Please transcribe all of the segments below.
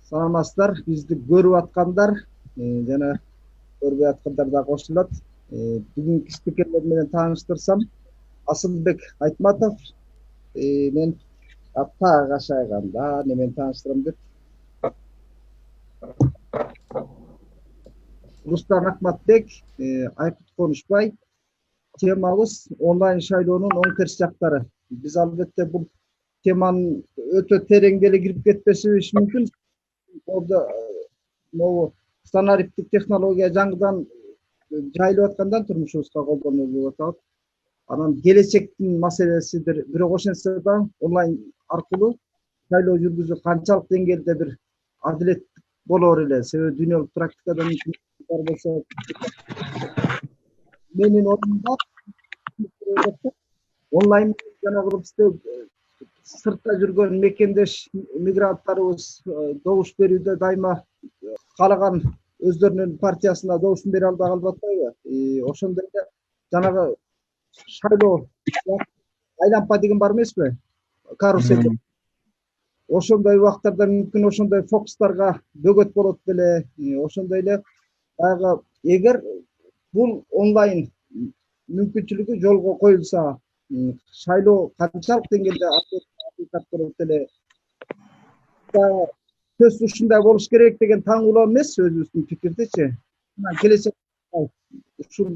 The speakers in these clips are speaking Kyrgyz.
Саламатсыздар, бизди көрүп аткандар жана көрбөй аткандар да кошулат. Бүгүнкү спикерлер менен тааныштырсам, Асылбек Айтматов, мен Аттаа Кашайганда менен тааныштырам деп. Рустам Акматбек, Айкут Конушбай. Темабыз онлайн шайлоонун оң терс жактары. Биз албетте бул теманын өтө терең деле кирип кетпешибиз мүмкүн. Orada могу станариптик технология жаңыдан жайылып аткандан турмушубузга колдонулуп атат. Анан келечектин маселесидир. Бирок ошентсе да онлайн аркылуу шайлоо жүргүзүү канчалык деңгээлде бир адилеттик болор эле. Себеби дүйнөлүк практикадан бар болсо менин оюмда онлайн жанагы бизде сыртта жүргөн мекендеш мигранттарыбыз добуш берүүдө дайыма каалаган өздөрүнүн партиясына добушун бере албай калып атпайбы? Ошондой эле жанагы шайлоо айлампа деген бар эмеспи? Карусель. Ошондой убактарда мүмкүн ошондой фокустарга бөгөт болот беле. Ошондой эле баягы эгер бул онлайн мүмкүнчүлүгү жолго коюлса, шайлоо канчалык деңгээлде акыйкат болот эле. Сөз ушундай болуш керек деген таңуулоо эмес өзүбүздүн пикирдичи. Келечек ушул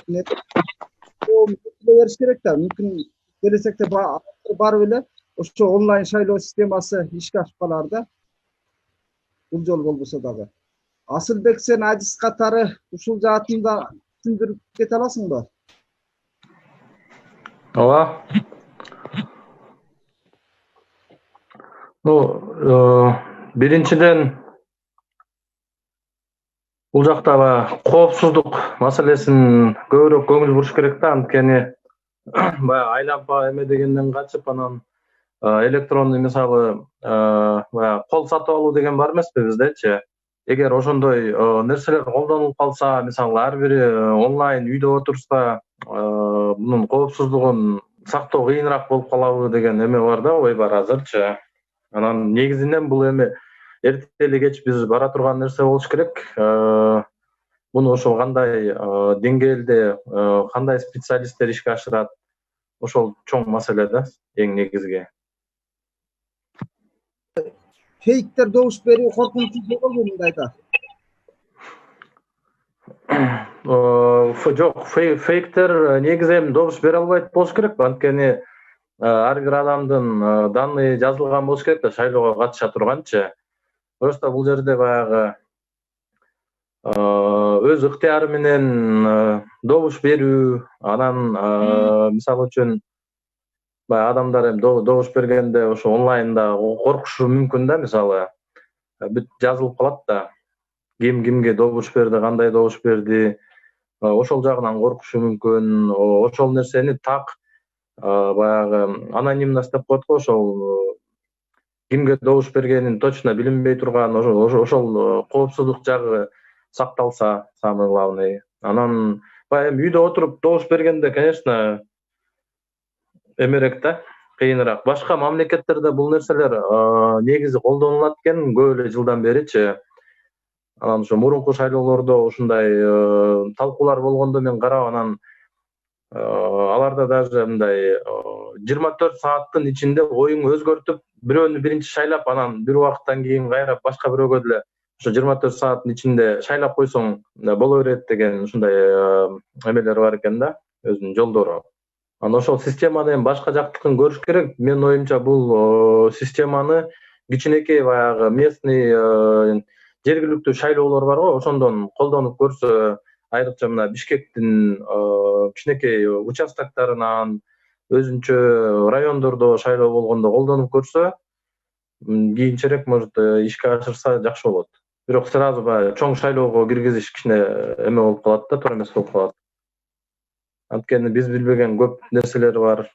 бериш керек да. Мүмкүн келечекте барып эле ошо онлайн шайлоо системасы ишке ашып калар да. Бул жол болбосо дагы. Асылбек, сен ажис катары ушул жаатында түшүндүрүп кете аласыңбы? Ооба. Биринчиден бул жакта коопсуздук маселесин көбүрөөк көңүл буруш керек да. Анткени баягы айлампа эме дегенден качып, анан электронный мисалы кол сатып алуу деген бар эмеспи биздечи. Эгер ошондой нерселер колдонулуп калса, мисалы ар бири онлайн үйдө отурса, мунун коопсуздугун сактоо кыйыныраак болуп калабы деген эме бар да, ой бар азырчы. Анан негизинен бул эми эртели кеч биз бара турган нерсе болуш керек. Муну ошол кандай деңгээлде кандай специалисттер ишке ашырат, ошол чоң маселе да, эң негизги. Фейктер добуш берүү коркунучу болобу мындайда? Жок, фейктер негизи эми добуш бере албайт болуш керек. Анткени ар бир адамдын данные жазылган болуш керек да, шайлоого катыша турганчы. Просто бул жерде баягы өз ыктыяры менен добуш берүү, анан мисалы үчүн баягы адамдар эми добуш бергенде ошо онлайнда коркушу мүмкүн да, мисалы бүт жазылып калат да. Ким кимге добуш берди, кандай добуш берди, ошол жагынан коркушу мүмкүн. Ошол нерсени так баягы анонимность деп коет го, ошол кимге добуш бергенин точно билинбей турган ошол коопсуздук жагы сакталса, самый главный. Анан баягы үйдө отуруп добуш бергенде, конечно, эмерээк да, кыйыныраак. Башка мамлекеттерде бул нерселер негизи колдонулат экен көп эле жылдан беричи. Анан ошо мурунку шайлоолордо ушундай талкуулар болгондо мен карап, анан аларда даже мындай 24 сааттын ичинде оюңду өзгөртүп, бирөөнү биринчи шайлап, анан бир убакыттан кийин кайра башка бирөөгө деле ошо 24 сааттын ичинде шайлап койсоң боло берет деген ушундай эмелер бар экен да, өзүнүн жолдору. Анан ошол системаны эми башка жактыкын көрүш керек. Менин оюмча бул системаны кичинекей баягы местный жергиликтүү шайлоолор бар го, ошондон колдонуп көрсө, айрыкча мына Бишкектин кичинекей участоктарынан, өзүнчө райондордо шайлоо болгондо колдонуп көрсө, кийинчерээк может ишке ашырса жакшы болот. Бирок сразу баягы чоң шайлоого киргизиш кичине эме болуп калат да, туура эмес болуп калат. Анткени биз билбеген көп нерселер бар.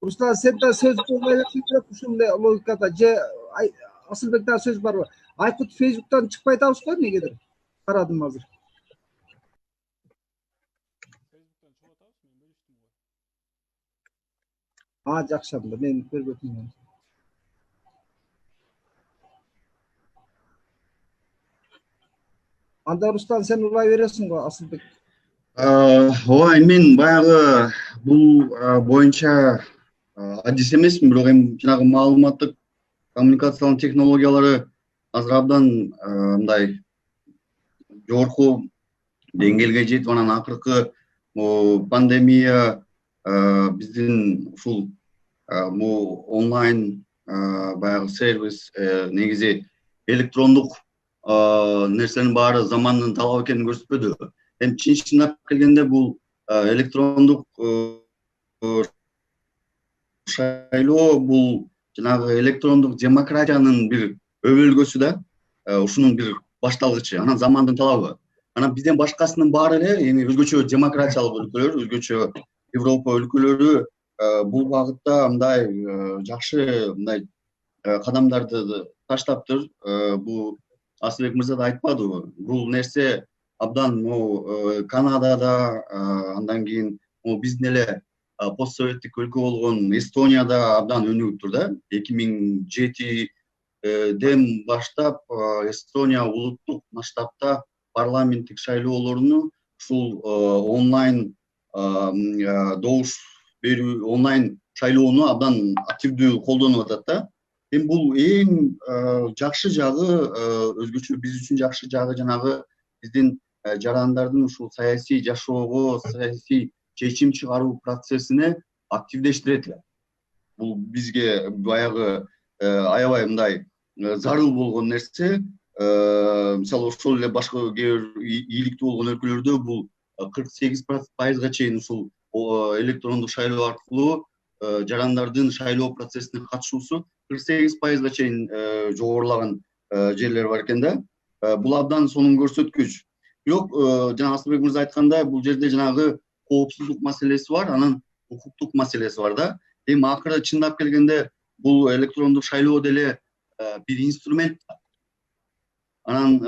Рустам, сен да сөз кылып ушул логикада же Асылбекте сөз барбы? Айкут Фейсбуктан чыкпай атабыз го, эмнегедир? Карадым азыр. Жакшы анда, мен көрбөтмүн. Анда Рустам сен улай бересиң го Асылбек. Ооба мен баягы бул боюнча адис эмесмин, бирок эми жанагы маалыматтык коммуникациялык технологиялары азыр абдан мындай жогорку деңгээлге жетип, анан акыркы пандемия биздин ушул онлайн баягы сервис негизи электрондук нерсенин баары замандын талабы экенин көрсөтпөдүбү? Эми чынлап келгенде бул электрондук шайлоо бул жанагы электрондук демократиянын бир өбөлгөсү да, ушунун бир башталгычы, анан замандын талабы. Анан бизден башкасынын баары эле эми өзгөчө демократиялык өлкөлөр, өзгөчө Европа өлкөлөрү бул багытта мындай жакшы мындай кадамдарды таштаптыр. Бул Асылбек мырза да айтпадыбы? Бул нерсе абдан Канадада, андан кийин биздин эле постсоветтик өлкө болгон Эстонияда абдан өнүгүптүр да. 2007ден баштап Эстония улуттук масштабта парламенттик шайлоолорду ушул онлайн добуш берүү, онлайн шайлоону абдан активдүү колдонуп атат да. Эми бул эң жакшы жагы, өзгөчө биз үчүн жакшы жагы жанагы биздин жарандардын ушул саясий жашоого, саясий чечим чыгаруу процессине активдештирет эле. Бул бизге баягы аябай мындай зарыл болгон нерсе. Мисалы ошол эле башка кээ бир ийгиликтүү болгон өлкөлөрдө бул 48%га чейин ушул электрондук шайлоо аркылуу жарандардын шайлоо процессине катышуусу 48%га чейин жогорулаган жерлер бар экен да. Бул абдан сонун көрсөткүч. Бирок жана Асылбек мырза айткандай, бул жерде жанагы коопсуздук маселеси бар, анан укуктук маселеси бар да. Эми акыры чындап келгенде бул электрондук шайлоо деле бир инструмент. Анан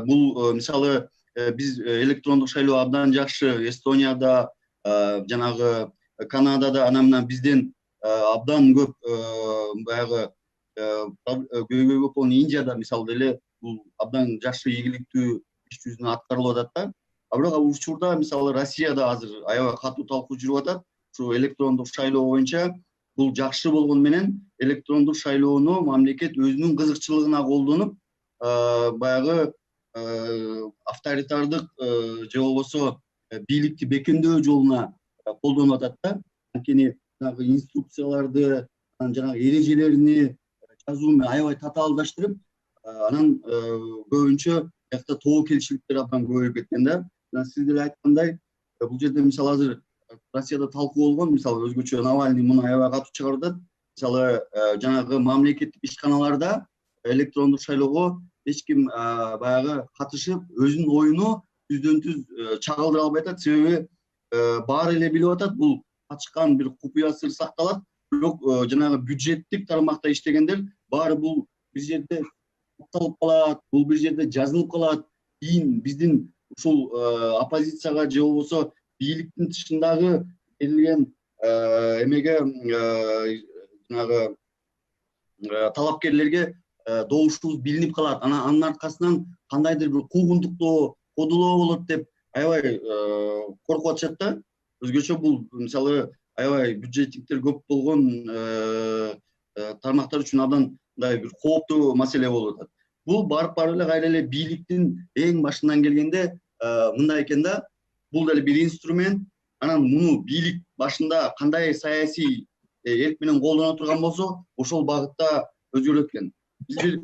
бул мисалы биз электрондук шайлоо абдан жакшы Эстонияда, жанагы Канадада, анан бизден абдан көп баягы көйгөйгө болгон Индияда мисалы деле бул абдан жакшы ийгиликтүү иш жүзүнө аткарылып атат да. Бирок учурда мисалы Россияда азыр аябай катуу талкуу жүрүп атат. Ушу электрондук шайлоо боюнча бул жакшы болгону менен электрондук шайлоону мамлекет өзүнүн кызыкчылыгына колдонуп, баягы авторитардык же болбосо бийликти бекемдөө жолуна колдонуп атат да. Анткени жанагы инструкцияларды, жанагы эрежелерини жазууну аябай татаалдаштырып, анан көбүнчө жакта тобокелчиликтер абдан көбөйүп кеткен да. Сиз деле айткандай, бул жерде мисалы азыр Россияда талкуу болгон, мисалы өзгөчө Навальный муну аябай катуу чыгарып атат. Мисалы жанагы мамлекеттик ишканаларда электрондук шайлоого эч ким баягы катышып, өзүнүн оюну түздөн-түз чагылдыра албай атат. Себеби баары эле билип атат, бул ачкан бир купуя сыр сакталат. Бирок жанагы бюджеттик тармакта иштегендер баары бул бир жерде токтолуп калат, бул бир жерде жазылып калат. Кийин биздин ушул оппозицияга же болбосо бийликтин тышындагы берилген эмеге жанагы талапкерлерге добушубуз билинип калат. Анын аркасынан кандайдыр бир куугунтуктоо, кодулоо болот деп аябай коркуп атышат да. Өзгөчө бул мисалы аябай бюджеттиктер көп болгон тармактар үчүн абдан мындай бир кооптуу маселе болуп атат. Бул барып эле кайра эле бийликтин эң башынан келгенде мындай экен да. Бул деле бир инструмент. Анан муну бийлик башында кандай саясий эрк менен колдоно турган болсо, ошол багытта өзгөрөт экен. Биз бир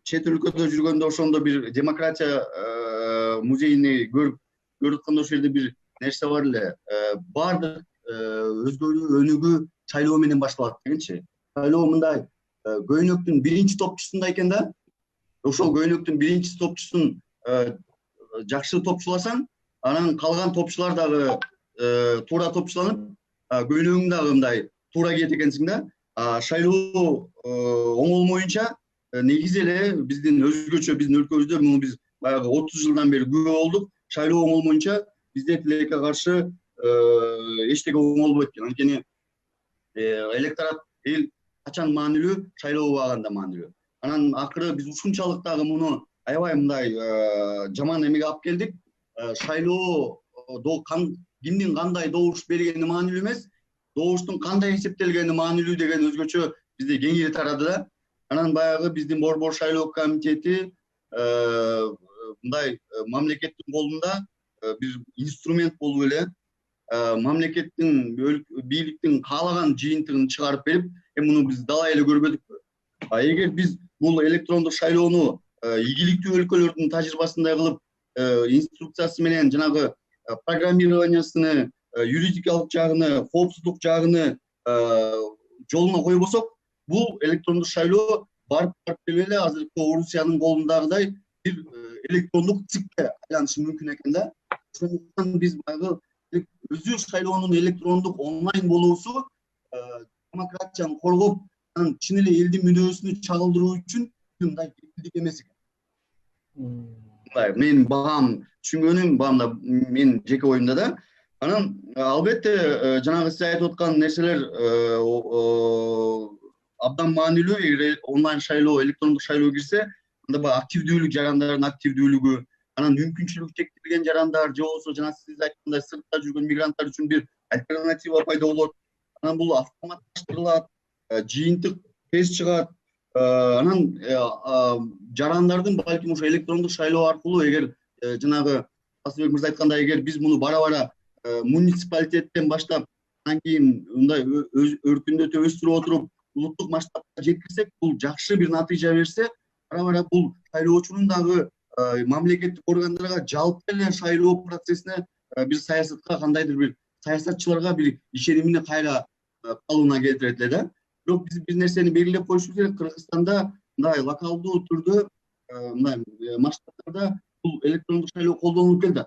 чет өлкөдө жүргөндө ошондо бир демократия музейини көрүп атканда ошол жерде бир нерсе бар эле. Баардык өзгөрүү, өнүгүү шайлоо менен башталат дегенчи. Шайлоо мындай көйнөктүн биринчи топчусунда экен да. Ошол көйнөктүн биринчи топчусун жакшы топчуласаң, анан калган топчулар дагы туура топчуланып, көйнөгүң дагы мындай туура кийет экенсиң да. Шайлоо оңолмоюнча негизи эле биздин өзгөчө биздин өлкөбүздө муну биз баягы 30 жылдан бери күбө болдук. Шайлоо оңолмоюнча бизде тилекке каршы эчтеке оңолбойт экен. Анткени электорат эл качан маанилүү, шайлоо убагында маанилүү. Анан акыры биз ушунчалык дагы муну аябай мындай жаман эмеге алып келдик. Шайлоодо кимдин кандай добуш бергени маанилүү эмес, добуштун кандай эсептелгени маанилүү деген өзгөчө бизде кеңири тарады да. Анан баягы биздин Борбор шайлоо комитети мындай мамлекеттин колунда бир инструмент болуп эле мамлекеттин бийликтин каалаган жыйынтыгын чыгарып берип, муну биз далай эле көрбөдүкпү. Эгер биз бул электрондук шайлоону ийгиликтүү өлкөлөрдүн тажрыйбасындай кылып, инструкциясы менен жанагы программированиясыны, юридикалык жагыны, коопсуздук жагыны жолуна койбосок, бул электрондук шайлоо барып келип эле азыркы Орусиянын колундагыдай бир электрондук цикке айланышы мүмкүн экен да. Ошондуктан биз баягы өзү шайлоонун электрондук онлайн болуусу демократияны коргоп, анан чын эле элдин мүнөзүнө чагылдыруу үчүн мындай кепилдик эмес экен. Менин багам түшүнгөнүм, багамда менин жеке оюмда да. Анан албетте жанагы сиз айтып аткан нерселер абдан маанилүү. Эгер онлайн шайлоо, электрондук шайлоо кирсе, анда баягы активдүүлүк, жарандардын активдүүлүгү, анан мүмкүнчүлүгү чектелген жарандар же болбосо жана сиз айткандай сыртта жүргөн мигранттар үчүн бир альтернатива пайда болот. Анан бул автоматташтырылат, жыйынтык тез чыгат. Анан жарандардын балким ошо электрондук шайлоо аркылуу, эгер жанагы Асылбек мырза айткандай, эгер биз муну бара-бара муниципалитеттен баштап, анан кийин мындай өркүндөтүп өстүрүп отуруп, улуттук масштабка жеткирсек, бул жакшы бир натыйжа берсе, бара-бара бул шайлоочунун дагы мамлекеттик органдарга жалпы эле шайлоо процессине бир саясатка, кандайдыр бир саясатчыларга бир ишенимини кайра калууна келтирет эле да. Бирок биз бир нерсени белгилеп коюшубуз керек. Кыргызстанда мындай локалдуу түрдө мындай масштабтарда бул электрондук шайлоо колдонулуп келди.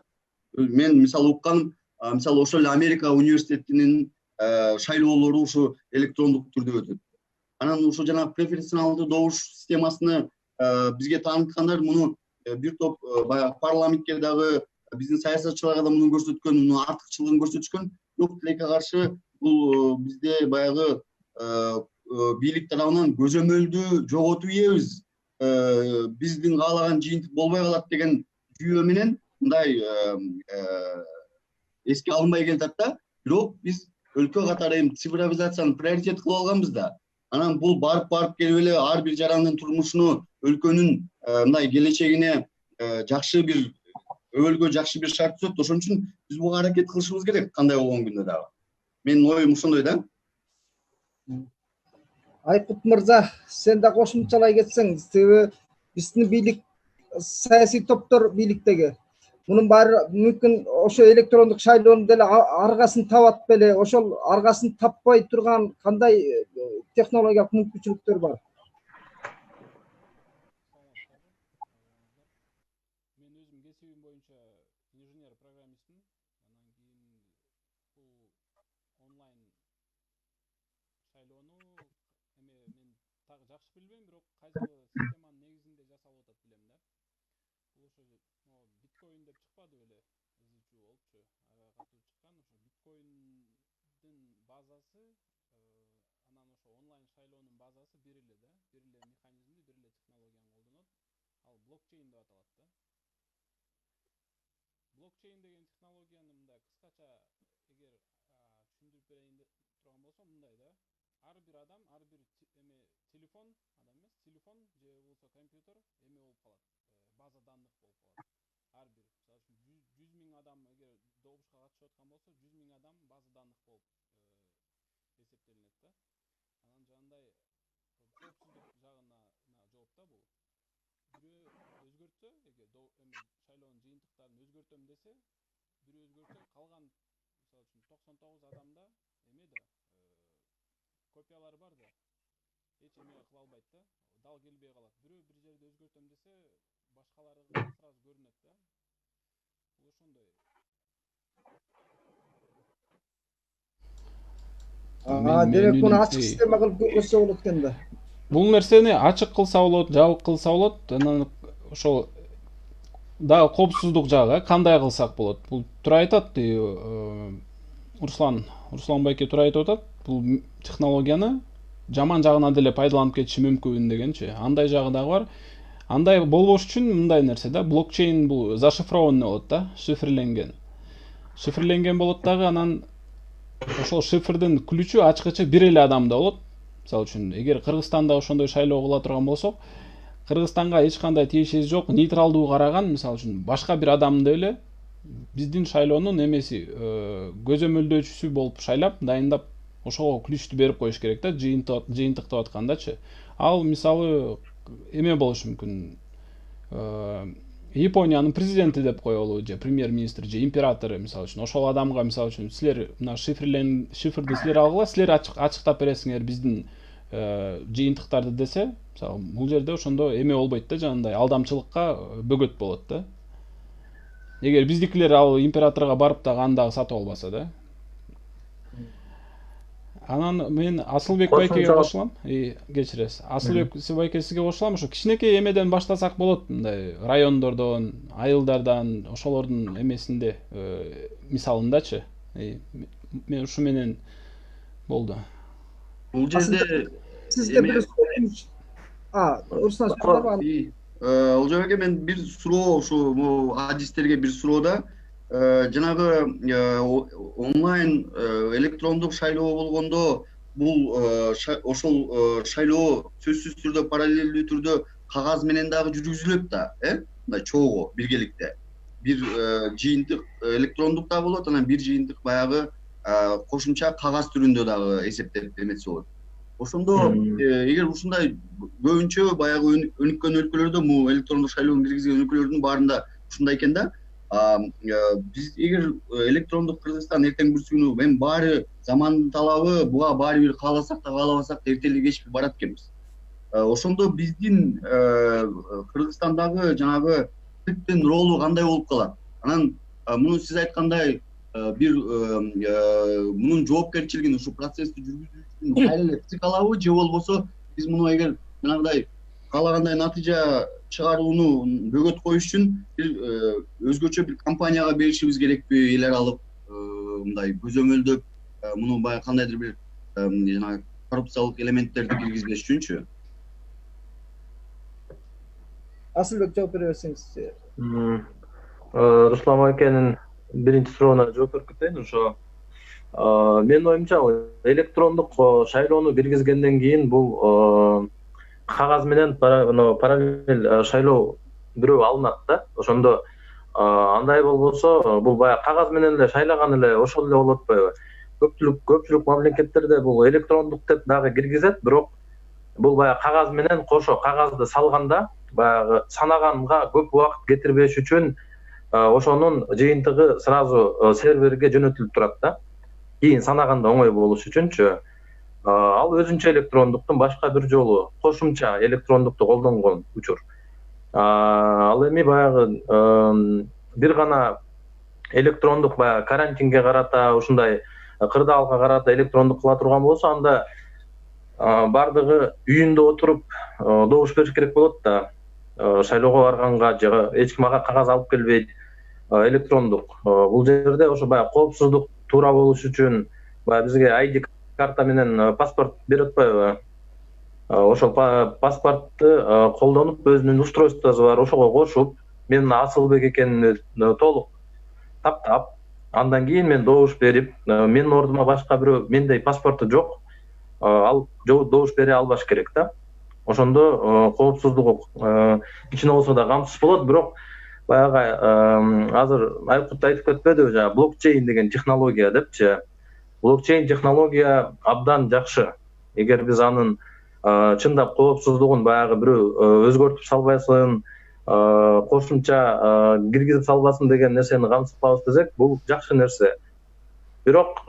Мен мисалы укканым, мисалы ошол эле Америка университетинин шайлоолору ушу электрондук түрдө өтөт. Анан ушу жанагы преференциалдуу добуш системасыны бизге тааныткандар, муну бир топ баягы парламентке дагы, биздин саясатчыларга да муну көрсөткөн, муну артыкчылыгын көрсөтүшкөн. Бирок тилекке каршы бул бизде баягы бийлик тарабынан көзөмөлдү жоготуп ийебиз, биздин каалаган жыйынтык болбой калат деген жүйө менен мындай эске алынбай келатат да. Бирок биз өлкө катары цифровизацияны приоритет кылып алганбыз да. Анан бул барып келип эле ар бир жарандын турмушуну, өлкөнүн мындай келечегине жакшы бир өбөлгө жакшы бир шарт түзөт. Ошон үчүн биз буга аракет кылышыбыз керек, кандай болгон күндө дагы. Менин оюм ошондой да. Айкут мырза, сен да кошумчалай кетсең, себеби биздин бийлик, саясий топтор бийликтеги. Мунун баары мүмкүн ошо электрондук шайлоонун деле аргасын табат беле, ошол аргасын таппай турган кандай технологиялык мүмкүнчүлүктөр бар? Мен өзүм кесибим боюнча инженер программистмин. Анан кийин бул онлайн шайлоону мен так жакшы билбейм, бирок кайсы системанын негизинде жасалып атат билем да. Бул ошо биткоин деп чыкпады беле, ызычуу болупчу, ага катуу чыккан. Ошо биткоиндин базасы, анан ошо онлайн шайлоонун базасы бир эле да, бир эле механизмди, бир эле технологияны колдонот. Ал блокчейн деп аталат да. Блокчейн деген технологияны мындай кыскача эгер түшүндүрүп берейин деп турган болсом, мындай да. Ар бир адам, ар бир телефон, адам эмес, телефон же болбосо компьютер эме болуп калат, база данных болуп калат. Ар бир, мисалы үчүн 100 миң адам эгер добушка катышып аткан болсо, 100 миң адам база данных болуп эсептелинет да. Анан жандай коопсуздук жагына жооп да бул. Бирөө өзгөртсө, эгер шайлоонун жыйынтыктарын өзгөртөм десе, бирөө өзгөртсө, калган мисалы үчүн 99 адамда эме да, копиялары бар да, эч эме кыла албайт да, дал келбей калат. Бирөө бир жерде өзгөртөм десе, башкалары сразу көрүнөт да. Бул ошондой. Демек муну ачык система кылып көрсө болот экен да. Бул нерсени ачык кылса болот, жабык кылса болот. Анан ошол дагы коопсуздук жагы кандай кылсак болот? Бул туура айтат, Руслан байке туура айтып атат. Бул технологияны жаман жагына деле пайдаланып кетиши мүмкүн дегенчи. Андай жагы дагы бар. Андай болбош үчүн мындай нерсе да, блокчейн бул зашифрованный болот да, шифрленген болот дагы, анан ошол шифрдин ключу ачкычы бир эле адамда болот. Мисалы үчүн эгер Кыргызстанда ошондой шайлоо кыла турган болсок, Кыргызстанга эч кандай тиешеси жок, нейтралдуу караган, мисалы үчүн башка бир адамды эле биздин шайлоонун эмеси көзөмөлдөөчүсү болуп шайлап, дайындап, ошого ключту берип коюш керек да, жыйынтыктап аткандачы. Ал мисалы эме болушу мүмкүн. Япониянын президенти деп коелу, же премьер-министр, же императору, мисалы үчүн ошол адамга, мисалы үчүн силер мына шифрди силер алгыла, силер ачыктап бересиңер биздин жыйынтыктарды десе, мисалы бул жерде ошондо эме болбойт да, жанагындай алдамчылыкка бөгөт болот да. Эгер биздикилер ал императорго барып дагы аны дагы сатып албаса да. Анан мен Асылбек байкеге кошулам. Кечиресиз. Асылбек байке сизге кошулам. Ошо кичинекей эмеден баштасак болот, мындай райондордон, айылдардан, ошолордун эмесинде мисалындачы. Мен ушу менен болду. Бул жерде Сизге бир Олжобек, мен бир суроо, ушу адистерге бир суроо да, жанагы онлайн электрондук шайлоо болгондо бул ошол шайлоо сөзсүз түрдө параллелдүү түрдө кагаз менен дагы жүргүзүлөт да, мындай чогуу биргеликте. Бир жыйынтык электрондук да болот, анан бир жыйынтык баягы кошумча кагаз түрүндө дагы эсептеп эметсе болот. Ошондо эгер ушундай көбүнчө баягы өнүккөн өлкөлөрдө, бул электрондук шайлоонун киргизген өлкөлөрдүн баарында ушундай экен да. Биз эгер электрондук Кыргызстан эртең бир күнү эми баары замандын талабы, буга баары бир кааласак да каалабасак да эрте эле кеч барат экенбиз. Ошондо биздин Кыргызстандагы жанагы ТИКтин ролу кандай болуп калат? Анан муну сиз айткандай бир мунун жоопкерчилигин ушу процессти жүргүзүү үчүн кайра эле ТИК алабы, же болбосо биз муну эгер жанагындай каалагандай натыйжа чыгарууну бөгөт коюш үчүн бир өзгөчө бир компанияга беришибиз керекпи, элер алып мындай көзөмөлдөп, муну баягы кандайдыр бир жанагы коррупциялык элементтерди киргизбеш үчүнчү? Асылбек жооп бере берсеңиз. Руслан байкенин биринчи сурооуна жооп берип кетейин. Ошо менин оюмча электрондук шайлоону киргизгенден кийин бул кагаз менен параллель шайлоо бирөө алынат да. Ошондо андай болбосо бул баягы кагаз менен эле шайлаган эле ошол эле болуп атпайбы? Көпчүлүк мамлекеттерде бул электрондук деп дагы киргизет, бирок бул баягы кагаз менен кошо кагазды салганда баягы санаганга көп убакыт кетирбеш үчүн ошонун жыйынтыгы сразу серверге жөнөтүлүп турат да. Кийин санаганда оңой болуш үчүнчү. Ал өзүнчө электрондуктун башка бир жолу кошумча электрондукту колдонгон учур. Ал эми баягы бир гана электрондук баягы карантинге карата, ушундай кырдаалга карата электрондук кыла турган болсо, анда бардыгы үйүндө отуруп добуш бериш керек болот да. Шайлоого барганга же эч ким ага кагаз алып келбейт, электрондук. Бул жерде ошо баягы коопсуздук туура болуш үчүн баягы бизге ID карта менен паспорт берип атпайбы? Ошол паспортты колдонуп, өзүнүн устройствосу бар, ошого кошуп, мен Асылбек экенимди толук таптап, андан кийин мен добуш берип, менин ордума башка бирөө мендей паспорту жок, ал добуш бере албаш керек да. Ошондо коопсуздугу кичине болсо да камсыз болот, бирок баягы азыр Айкут айтып кетпедиби, жана блокчейн деген технология депчи. Блокчейн технология абдан жакшы. Эгер биз анын чындап коопсуздугун баягы бирөө өзгөртүп салбасын, кошумча киргизип салбасын деген нерсени камсызбабыз десек, бул жакшы нерсе. Бирок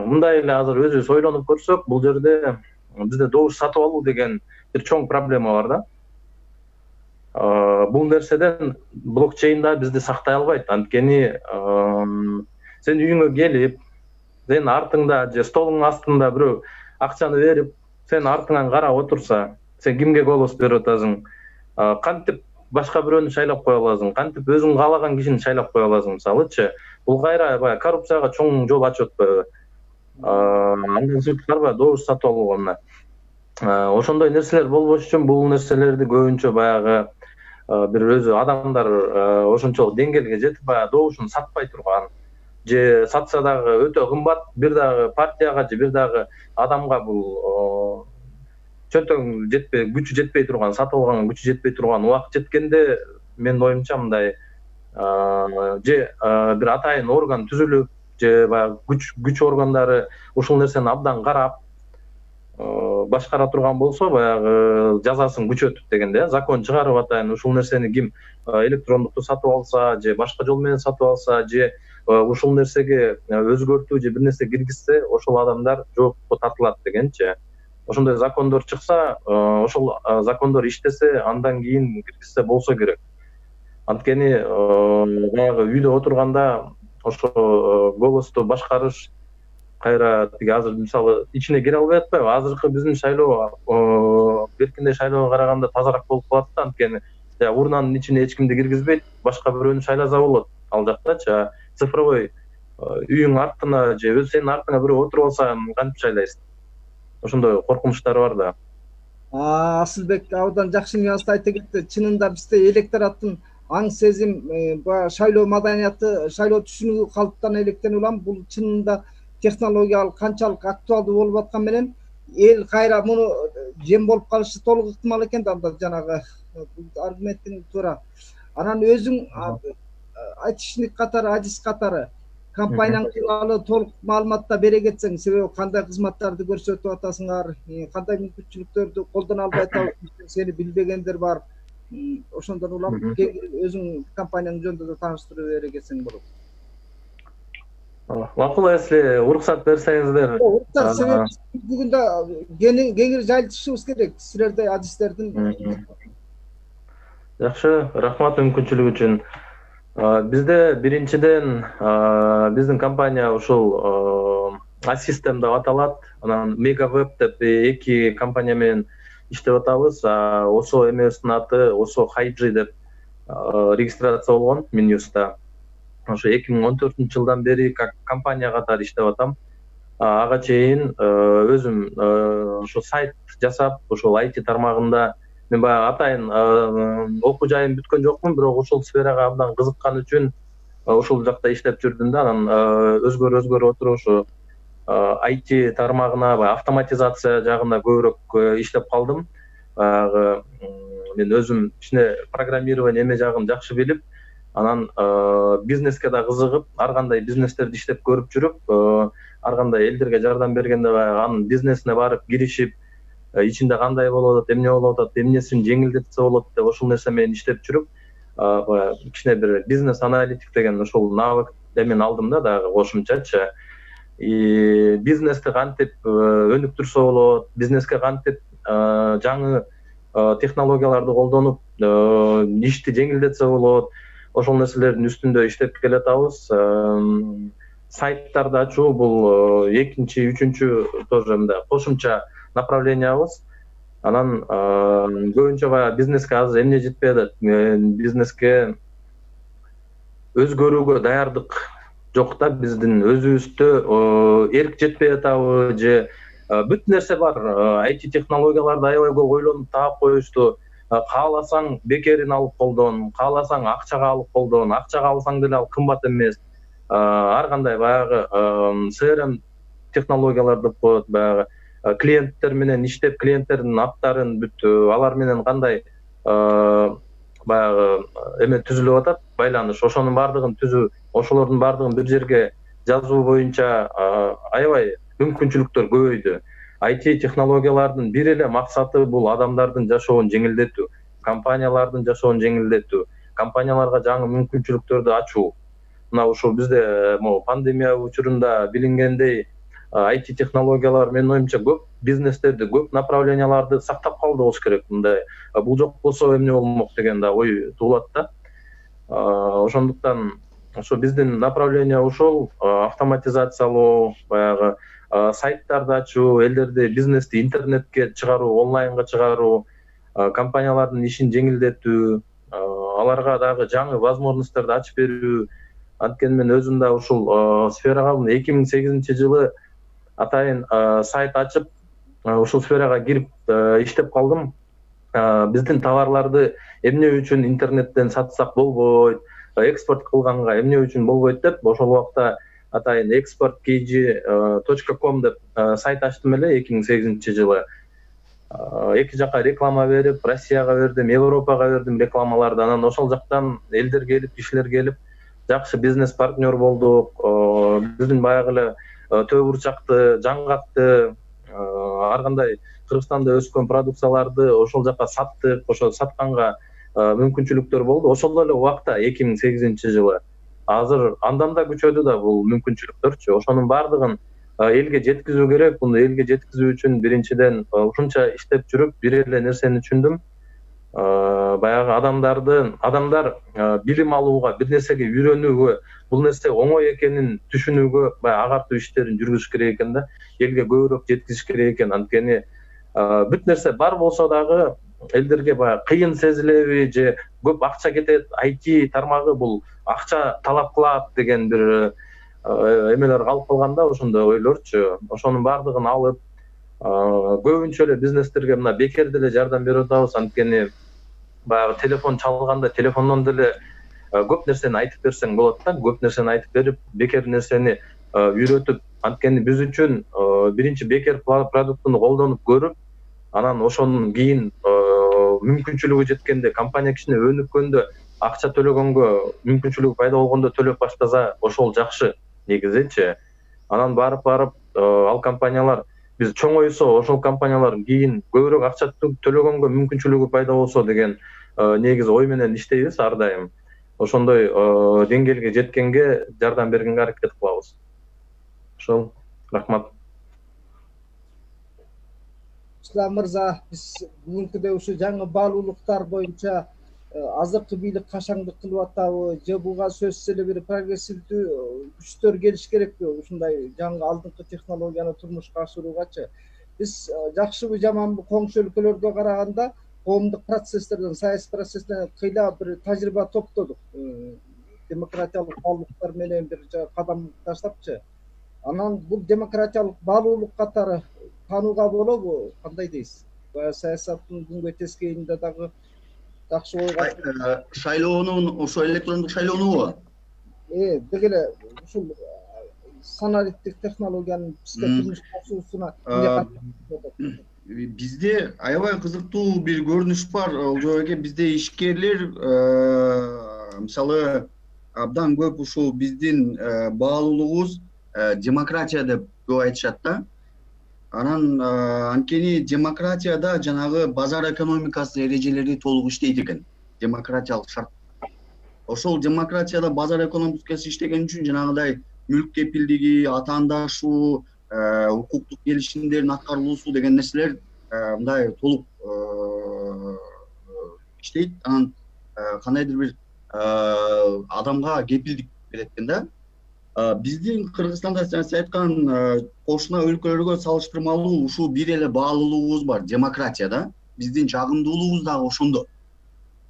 мындай эле азыр өзүбүз ойлонуп көрсөк, бул жерде бизде добуш сатып алуу деген бир чоң проблема бар да. Бул нерседен блокчейн бизди сактай албайт. Анткени сен үйүңө келип, сен артыңда же столуңдун астында бирөө акчаны берип, сен артыңан карап отурса, сен кимге голос берип атасың? Кантип башка бирөөнү шайлап кое аласың? Кантип өзүң каалаган кишини шайлап кое аласың, мисалычы? Бул кайра баягы коррупцияга чоң жол ачып атпайбы? Андан сырткары добуш сатып алууга мына. ошондой нерселер болбош үчүн бул нерселерди көбүнчө баягы бир өзү адамдар ошончолук деңгээлге жетип баягы добушун сатпай турган же сатса дагы өтө кымбат бир дагы партияга же бир дагы адамга бул чөнтөң жетпей күчү жетпей турган сатып алганга күчү жетпей турган убакыт жеткенде менин оюмча мындай же бир атайын орган түзүлүп же баягы күч органдары ушул нерсени абдан карап башкара турган болсо баягы жазасын күчөтүп дегенде закон чыгарып атайын ушул нерсени ким электрондукту сатып алса же башка жол менен сатып алса же ушул нерсеге өзгөртүү же бир нерсе киргизсе ошол адамдар жоопко тартылат дегенчи ошондой закондор чыкса ошол закондор иштесе андан кийин киргизсе болсо керек. Анткени баягы үйдө отурганда ошо голосту башкарыш кайра тиги азыр мисалы ичине кире албай атпайбы? Азыркы биздин шайлоо беркиндей шайлоого караганда тазараак болуп калат да, анткени урнанын ичине эч кимди киргизбейт, башка бирөөнү шайласа болот ал жактачы. Цифровой үйүң артына же сенин артыңа бирөө отуруп алса кантип шайлайсың? Ошондой коркунучтар бар да. Асылбек абдан жакшы нюанс айта кетти. Чынында бизде электораттын аң сезим, шайлоо маданияты, шайлоо түшүнүгү калыптан электенип улам. Бул чынында технологиялык канчалык актуалдуу болуп аткан менен эл кайра муну жем болуп калышы толук ыктымал экен да, жанагы аргументтин туура. Анан өзүң айтышник катары, адис катары компанияң тууралуу толук маалыматта бере кетсең, себеби кандай кызматтарды көрсөтүп атасыңар, кандай мүмкүнчүлүктөрдү колдоно албай атабыз, сени билбегендер бар. Ошондон улам өзүң компанияң жөнүндө да тааныштырып бере кетсең болот. Макул, если уруксат берсеңиздер. Уруксат, себеби бүгүндө кеңири жайылтышыбыз керек силердей адистердин. Жакшы, рахмат мүмкүнчүлүк үчүн. Бизде биринчиден биздин компания ушул Assystem деп аталат. Анан Megaweb деп эки компания менен иштеп атабыз. Осо эмебиздин аты Осо Хайджи деп регистрация болгон Минюста. Ошо 2014 жылдан бери как компания катары иштеп атам. Ага чейин өзүм ошо сайт жасап, ошол IT тармагында мен баягы атайын окуу жайым бүткөн жокмун, бирок ошол сферага абдан кызыккан үчүн ошол жакта иштеп жүрдүм да. Анан өзгөрө отуруп ошо IT тармагына автоматизация жагында көбүрөөк иштеп калдым. Баягы мен өзүм ичине программирование эме жагын жакшы билип, анан бизнеске да кызыгып, ар кандай бизнестерди иштеп көрүп жүрүп, ар кандай элдерге жардам бергенде баягы анын бизнесине барып киришип, ичинде кандай болуп атат, эмне болуп атат, эмнесин жеңилдетсе болот деп ошол нерсе менен иштеп жүрүп, кичине бир бизнес аналитик деген ошол навык эмен алдым да дагы кошумчачы. Бизнести кантип өнүктүрсө болот, бизнеске кантип жаңы технологияларды колдонуп ишти жеңилдетсе болот, ошол нерселердин үстүндө иштеп келатабыз. Сайттарды ачуу бул экинчи, үчүнчү тоже мындай кошумча направлениябыз. Анан көбүнчө баягы бизнеске азыр эмне жетпей атат, бизнеске өзгөрүүгө даярдык жок да, биздин өзүбүздө эрк жетпей атабы же бүт нерсе бар. IT технологияларды аябай көп ойлонуп таап коюшту. Кааласаң бекерин алып колдон, кааласаң акчага алып колдон, акчага алсаң деле ал кымбат эмес. Ар кандай баягы CRM технологиялар деп коет, баягы клиенттер менен иштеп, клиенттердин аттарын бүт алар менен кандай баягы эме түзүлүп атат, байланыш, ошонун баардыгын түзүү, ошолордун баардыгын бир жерге жазуу боюнча аябай мүмкүнчүлүктөр көбөйдү. IT технологиялардын бир эле максаты бул адамдардын жашоонун жеңилдетүү, компаниялардын жашоонун жеңилдетүү, компанияларга жаңы мүмкүнчүлүктөрдү ачуу. Мына ушул бизде пандемия учурунда билингендей IT технологиялар менин оюмча көп бизнестерди, көп направленияларды сактап калды болуш керек. Мындай бул жок болсо эмне болмок деген да ой туулат да. Ошондуктан ошо биздин направление ушул автоматизациялоо, баягы сайттарды ачуу, элдерди бизнести интернетке чыгаруу, онлайнга чыгаруу, компаниялардын ишин жеңилдетүү, аларга дагы жаңы возможностторду ачып берүү. Анткени мен өзүм да ушул сферага 2008 жылы атайын сайт ачып, ушул сферага кирип иштеп калдым. Биздин товарларды эмне үчүн интернеттен сатсак болбойт, экспорт кылганга эмне үчүн болбойт деп ошол убакта атайын exportkg.com деп сайт ачтым эле 2008-жылы. Эки жака реклама берип, Россияга бердим, Европага бердим рекламаларды. Анан ошол жактан элдер келип, кишилер келип, жакшы бизнес партнер болдук. Биздин баягы эле төө бурчакты, жаңгакты, ар кандай Кыргызстанда өскөн продукцияларды ошол жака саттык. Ошол сатканга мүмкүнчүлүктөр болду. Ошол эле убакта 2008-жылы. Азыр андан да күчөдү да бул мүмкүнчүлүктөрчү. Ошонун бардыгын элге жеткизүү керек. Буну элге жеткизүү үчүн биринчиден ушунча иштеп жүрүп бир эле нерсени түшүндүм. Баягы адамдар билим алууга, бир нерсеге үйрөнүүгө, бул нерсе оңой экенин түшүнүүгө баягы агартуу иштерин жүргүзүш керек экен да. Элге көбүрөөк жеткизиш керек экен. Анткени бүт нерсе бар болсо дагы элдерге баягы кыйын сезилеби же көп акча кетет, IT тармагы бул акча талап кылат деген бир эмелер калып калганда, ошондой ойлорчу. Ошонун бардыгын алып, көбүнчө эле бизнестерге мына бекер деле жардам берип атабыз. Анткени баягы телефон чалганда телефондон деле көп нерсени айтып берсең болот да. Көп нерсени айтып берип, бекер нерсени үйрөтүп, анткени биз үчүн биринчи бекер продуктуну колдонуп көрүп, анан ошонун кийин мүмкүнчүлүгү жеткенде, компания кичине өнүккөндө, акча төлөгөнгө мүмкүнчүлүгү пайда болгондо төлөп баштаса, ошол жакшы негизичи. Анан барып ал компаниялар биз чоңойсо, ошол компаниялар кийин көбүрөөк акча төлөгөнгө мүмкүнчүлүгү пайда болсо деген негиз ой менен иштейбиз ар дайым. Ошондой деңгээлге жеткенге жардам бергенге аракет кылабыз. Ошол, рахмат. Ислам мырза, биз бүгүнкүдө ушу жаңы баалуулуктар боюнча азыркы бийлик кашаңдык кылып атабы же буга сөзсүз эле бир прогрессивдүү күчтөр келиш керекпи? Ушундай жаңы алдыңкы технологияны турмушка ашыруугачы. Биз жакшыбы жаманбы коңшу өлкөлөргө караганда коомдук процесстерден, саясий процесстен кыйла бир тажрыйба топтодук. Демократиялык баалуулуктар менен бир кадам таштапчы. Анан бул демократиялык баалуулук катары танууга болобу? Кандай дейсиз? Саясаттын күнгө тескейинде дагы жакшы ойга шайлоонун ошо электрондук шайлоонубу? Деги эле ушул саналиттик технологиянын бизге турмушка ашуусуна бизде аябай кызыктуу бир көрүнүш бар. Олжобек, бизде ишкерлер мисалы абдан көп ушул биздин баалуулугубуз демократия деп көп айтышат да. Анан анткени демократияда жанагы базар экономикасы эрежелери толук иштейт экен. Демократиялык шарт. Ошол демократияда базар экономикасы иштеген үчүн жанагыдай мүлк кепилдиги, атаандашуу, укуктук келишимдердин аткарылуусу деген нерселер мындай толук иштейт. Анан кандайдыр бир адамга кепилдик берет экен да. Биздин Кыргызстанда сиз айткан кошуна өлкөлөргө салыштырмалуу ушул бир эле баалуулугубуз бар, демократия да. Биздин жагымдуулугубуз дагы ошондо.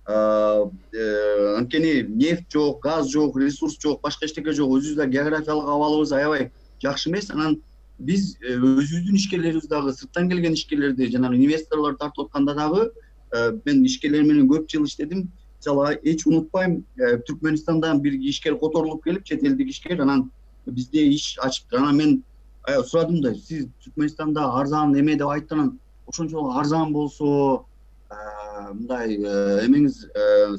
Анткени нефть жок, газ жок, ресурс жок, башка эчтеке жок. Өзүбүздө географиялык абалыбыз аябай жакшы эмес. Анан биз өзүбүздүн ишкерлерибиз дагы, сырттан келген ишкерлерди, жанагы инвесторлор тартып атканда дагы мен ишкерлер менен көп жыл иштедим. Мисалы, эч унутпайм, Түркменистандан бир ишкер которулуп келип, чет элдик ишкер, анан бизде иш ачып, анан мен сурадым да, сиз Түркменистанда арзан эме деп айтты, анан ошончолук арзан болсо, мындай эмеңиз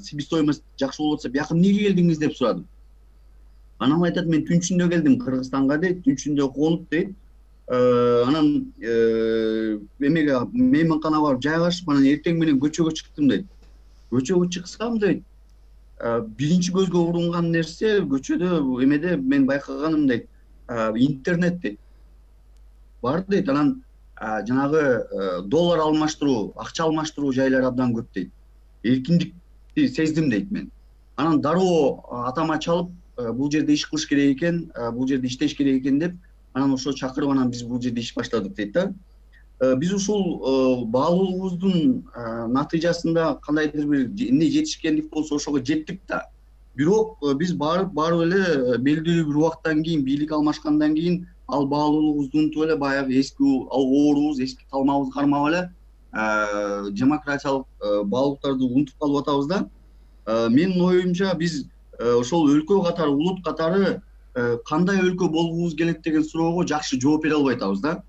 себестоимость жакшы болуп атса, бияка эмнеге келдиңиз деп сурадым. Анан айтат, мен түнчүндө келдим Кыргызстанга дейт, түнчүндө конуп дейт. Анан эмеге мейманканага барып жайгашып, анан эртең менен көчөгө чыктым дейт. Көчөгө чыксам дейт, биринчи көзгө урунган нерсе көчөдө эмеде мен байкаганым дейт, интернет дейт. Бар дейт, анан жанагы доллар алмаштыруу, акча алмаштыруу жайлары абдан көп дейт. Эркиндикти сездим дейт мен. Анан дароо атама чалып, бул жерде иш кылыш керек экен, бул жерде иштеш керек экен деп, анан ошо чакырып, анан биз бул жерде иш баштадык дейт да. Биз ушул баалуулугубуздун натыйжасында кандайдыр бир эмне жетишкендик болсо ошого жеттик да. Бирок биз барып эле белгилүү бир убакыттан кийин, бийлик алмашкандан кийин ал баалуулугубузду унутуп эле баягы эски оорубуз, эски талмабызды кармап эле демократиялык баалуулуктарды унутуп калып атабыз да. Менин оюмча биз ошол өлкө катары, улут катары кандай өлкө болгубуз келет деген суроого жакшы жооп бере албай атабыз да.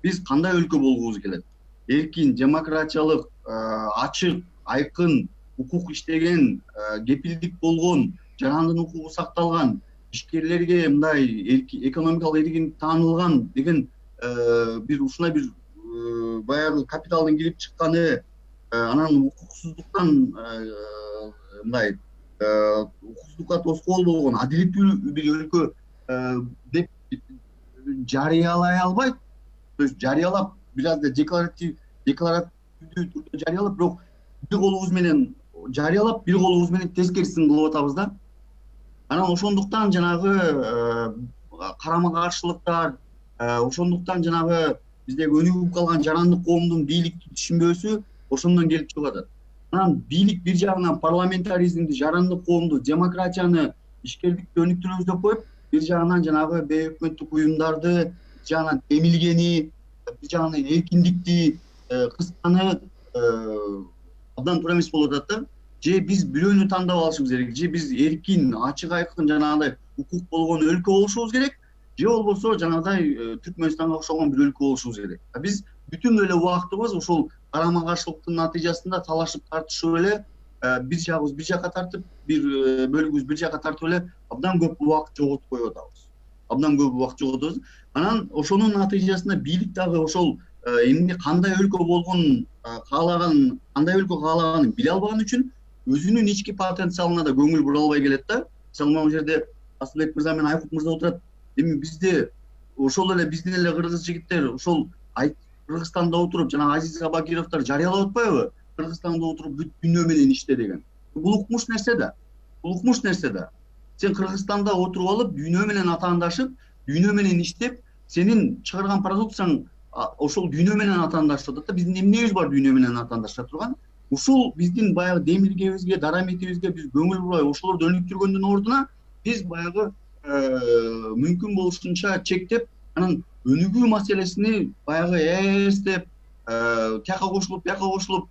Биз кандай өлкө болгубуз келет? Эркин, демократиялык, ачык, айкын, укук иштеген, кепилдик болгон, жарандын укугу сакталган, ишкерлерге мындай экономикалык эркин таанылган деген бир ушундай бир баягы капиталдын кирип чыкканы, анан укуксуздуктан мындай укуксуздукка тоскоол болгон адилеттүү бир өлкө деп жарыялай албайт. То есть жарыялап бир аз декларативдүү түрдө жарыялап, бирок бир колубуз менен жарыялап, бир колубуз менен тескерисин кылып атабыз да. Анан ошондуктан жанагы карама каршылыктар, ошондуктан жанагы биздеги өнүгүп калган жарандык коомдун бийликти түшүнбөөсү ошондон келип чыгып атат. Анан бийлик бир жагынан парламентаризмди, жарандык коомду, демократияны, ишкердикти өнүктүрөбүз деп коюп, бир жагынан жанагы бейөкмөттүк уюмдарды, бир жагынан эмилгени, бир жагынан эркиндикти кысканы абдан туура эмес болуп атат да. Же биз бирөөнү тандап алышыбыз керек, же биз эркин, ачык айкын жанагындай укук болгон өлкө болушубуз керек, же болбосо жанагындай Түркмөнстанга окшогон бир өлкө болушубуз керек. Биз бүтүн эле убактыбыз ошол карама каршылыктын натыйжасында талашып тартышып эле бир жагыбыз бир жакка тартып, бир бөлүгүбүз бир жакка тартып эле абдан көп убакыт жоготуп коюп атабыз. Абдан көп убакыт жоготобуз. Анан ошонун натыйжасында бийлик дагы ошол эмне кандай өлкө болгонун каалаган, кандай өлкө каалаганын биле албаган үчүн өзүнүн ички потенциалына да көңүл бура албай келет да. Мисалы могу жерде Асылбек мырза менен Айкут мырза отурат. Эми бизде ошол эле биздин эле кыргыз жигиттер ошол Кыргызстанда отуруп, жана Азиз Абакировдор жарыялап атпайбы? Кыргызстанда отуруп бүт дүйнө менен иште деген. Бул укмуш нерсе да. Бул укмуш нерсе да. Сен Кыргызстанда отуруп алып, дүйнө менен атаандашып, дүйнө менен иштеп, сенин чыгарган продукцияң ошол дүйнө менен атаандашып атат да. Биздин эмнебиз бар дүйнө менен атаандаша турган? Ушул биздин баягы демилгебизге, дараметибизге биз көңүл бурбай, ошолорду өнүктүргөндүн ордуна биз баягы мүмкүн болушунча чектеп, анан өнүгүү маселесини баягы эстеп, тияка кошулуп, бияка кошулуп,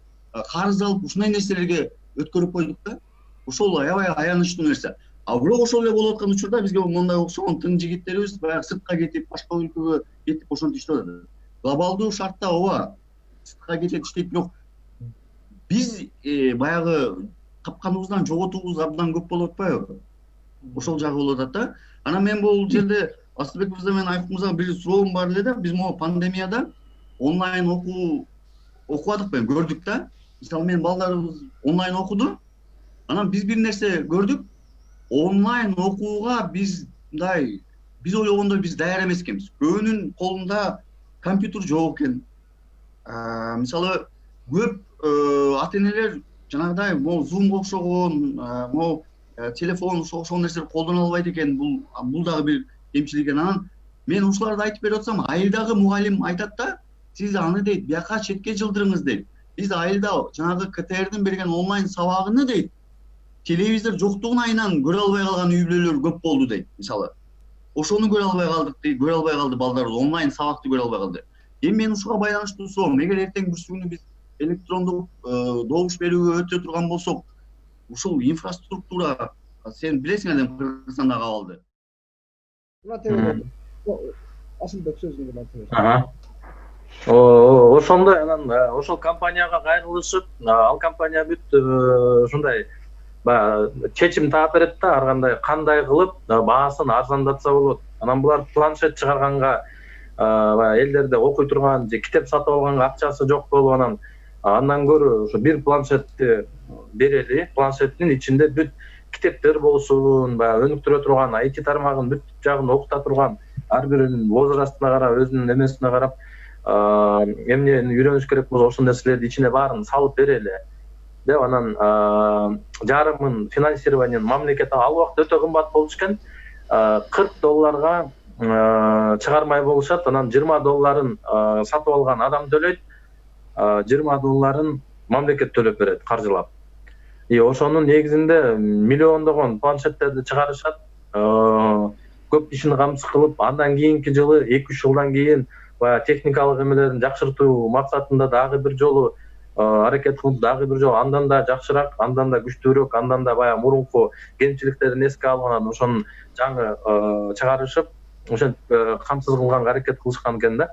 карыз алып, ушундай нерселерге өткөрүп койдук да. Ошол аябай аянычтуу нерсе. Бирок ошол эле болуп аткан учурда бизге мондай окшогон тың жигиттерибиз баягы сыртка кетип, башка өлкөгө кетип ошентип иштеп атат. Глобалдуу шартта ооба сыртка кетип иштейт, бирок биз баягы тапканыбыздан жоготуубуз абдан көп болуп атпайбы? Ошол жагы болуп атат да. Анан мен бул жерде Асылбек мырза менен Айкут мырзага бир суроом бар эле да. Биз могу пандемияда онлайн окубадыкпы, көрдүк да. Мисалы менин балдарыбыз онлайн окуду. Анан биз бир нерсе көрдүк. Онлайн окууга биз мындай, биз ойлогондой биз даяр эмес экенбиз. Көбүнүн колунда компьютер жок экен. Мисалы көп ата-энелер жанагыдай могу Zoom окшогон, могу телефон ошол нерселерди колдоно албайт экен. Бул дагы бир кемчилик экен. Анан мен ушуларды айтып берип атсам, айылдагы мугалим айтат да, сиз аны дейт, бияка четке жылдырыңыз дейт. Биз айылда жанагы КТРдин берген онлайн сабагыны дейт, телевизор жоктугун айынан көрө албай калган үй бүлөлөр көп болду дейт. Мисалы ошону көрө албай калдык дейт, көрө албай калды балдарыбыз, онлайн сабакты көрө албай калды. Эми мен ушуга байланыштуу суроом, эгер эртең бүрсү күнү биз электрондук добуш берүүгө өтө турган болсок, ушул инфраструктура, сен билесиң эле Кыргызстандагы абалды. Асылбек сөзүңдү айтыңыз. Ошондой анан ошол компанияга кайрылышып, ал компания бүт ушундай баягы чечим таап берет да, ар кандай кылып баасын арзандатса болот. Анан булар планшет чыгарганга, баягы элдерде окуй турган же китеп сатып алганга акчасы жок болуп, анан андан көрө ошо бир планшетти берели, планшеттин ичинде бүт китептер болсун, баягы өнүктүрө турган IT тармагын бүт жагын окута турган, ар биринин возрастына карап, өзүнүн эмесине карап, эмнени үйрөнүш керек болсо ошол нерселерди ичине баарын салып берели деп, анан жарымын финансированиен мамлекет ал убакта өтө кымбат болуш экен, $40 чыгармай болушат, анан $20 сатып алган адам төлөйт, $20 мамлекет төлөп берет, каржылап. Ошонун негизинде миллиондогон планшеттерди чыгарышат. көп ишин камсыз кылып, андан кийинки жылы 2-3 жылдан кийин баягы техникалык эмелерин жакшыртуу максатында дагы бир жолу аракет кылып, дагы бир жолу андан да жакшыраак, андан да күчтүүрөөк, андан да баягы мурунку кемчиликтерин эске алып, анан ошонун жаңы чыгарышып, ошентип камсыз кылганга аракет кылышкан экен да.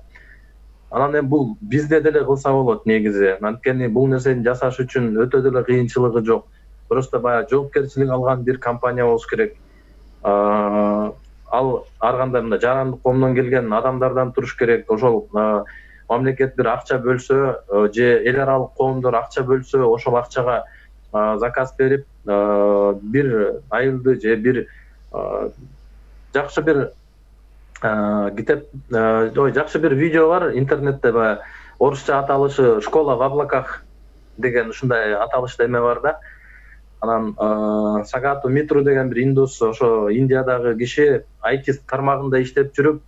Анан эми бул бизде деле кылса болот негизи. Анткени бул нерсени жасаш үчүн өтө деле кыйынчылыгы жок. Просто баягы жоопкерчилик алган бир компания болуш керек. Ал ар кандай мындай жарандык коомдон келген адамдардан туруш керек. Ошол мамлекет бир акча бөлсө же эл аралык коомдор акча бөлсө, ошол акчага заказ берип, бир айылды же бир жакшы бир жакшы бир видео бар интернетте, баягы орусча аталышы «Школа в облаках» деген ушундай аталышта эме бар да. Анан Сагату Митру деген бир индус, ошо Индиядагы киши IT тармагында иштеп жүрүп,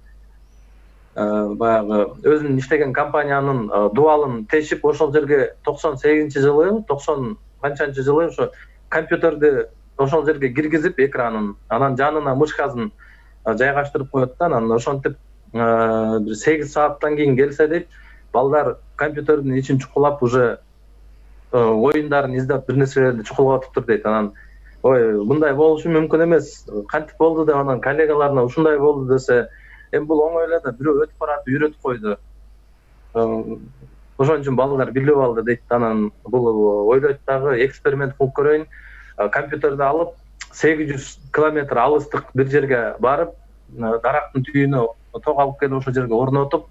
баягы өзүнүн иштеген компаниянын дуалын тешип, ошол жерге 98-жылы, 90 канчанчы жылы ошо компьютерди ошол жерге киргизип экранын, анан жанына мышкасын жайгаштырып коет да. Анан ошентип бир 8 сааттан кийин келсе дейт, балдар компьютердин ичин чукулап, уже оюндарын издеп бир нерселерди чукулап атыптыр дейт. Анан ой, мындай болушу мүмкүн эмес, кантип болду деп анан коллегаларына ушундай болду десе, эми бул оңой эле да, бирөө өтүп баратып үйрөтүп койду. Ошон үчүн балдар билип алды дейт. Анан бул ойлойт дагы эксперимент кылып көрөйүн. Компьютерди алып 800 километр алыстык бир жерге барып, дарактын түйүнө ток алып келип ошол жерге орнотуп,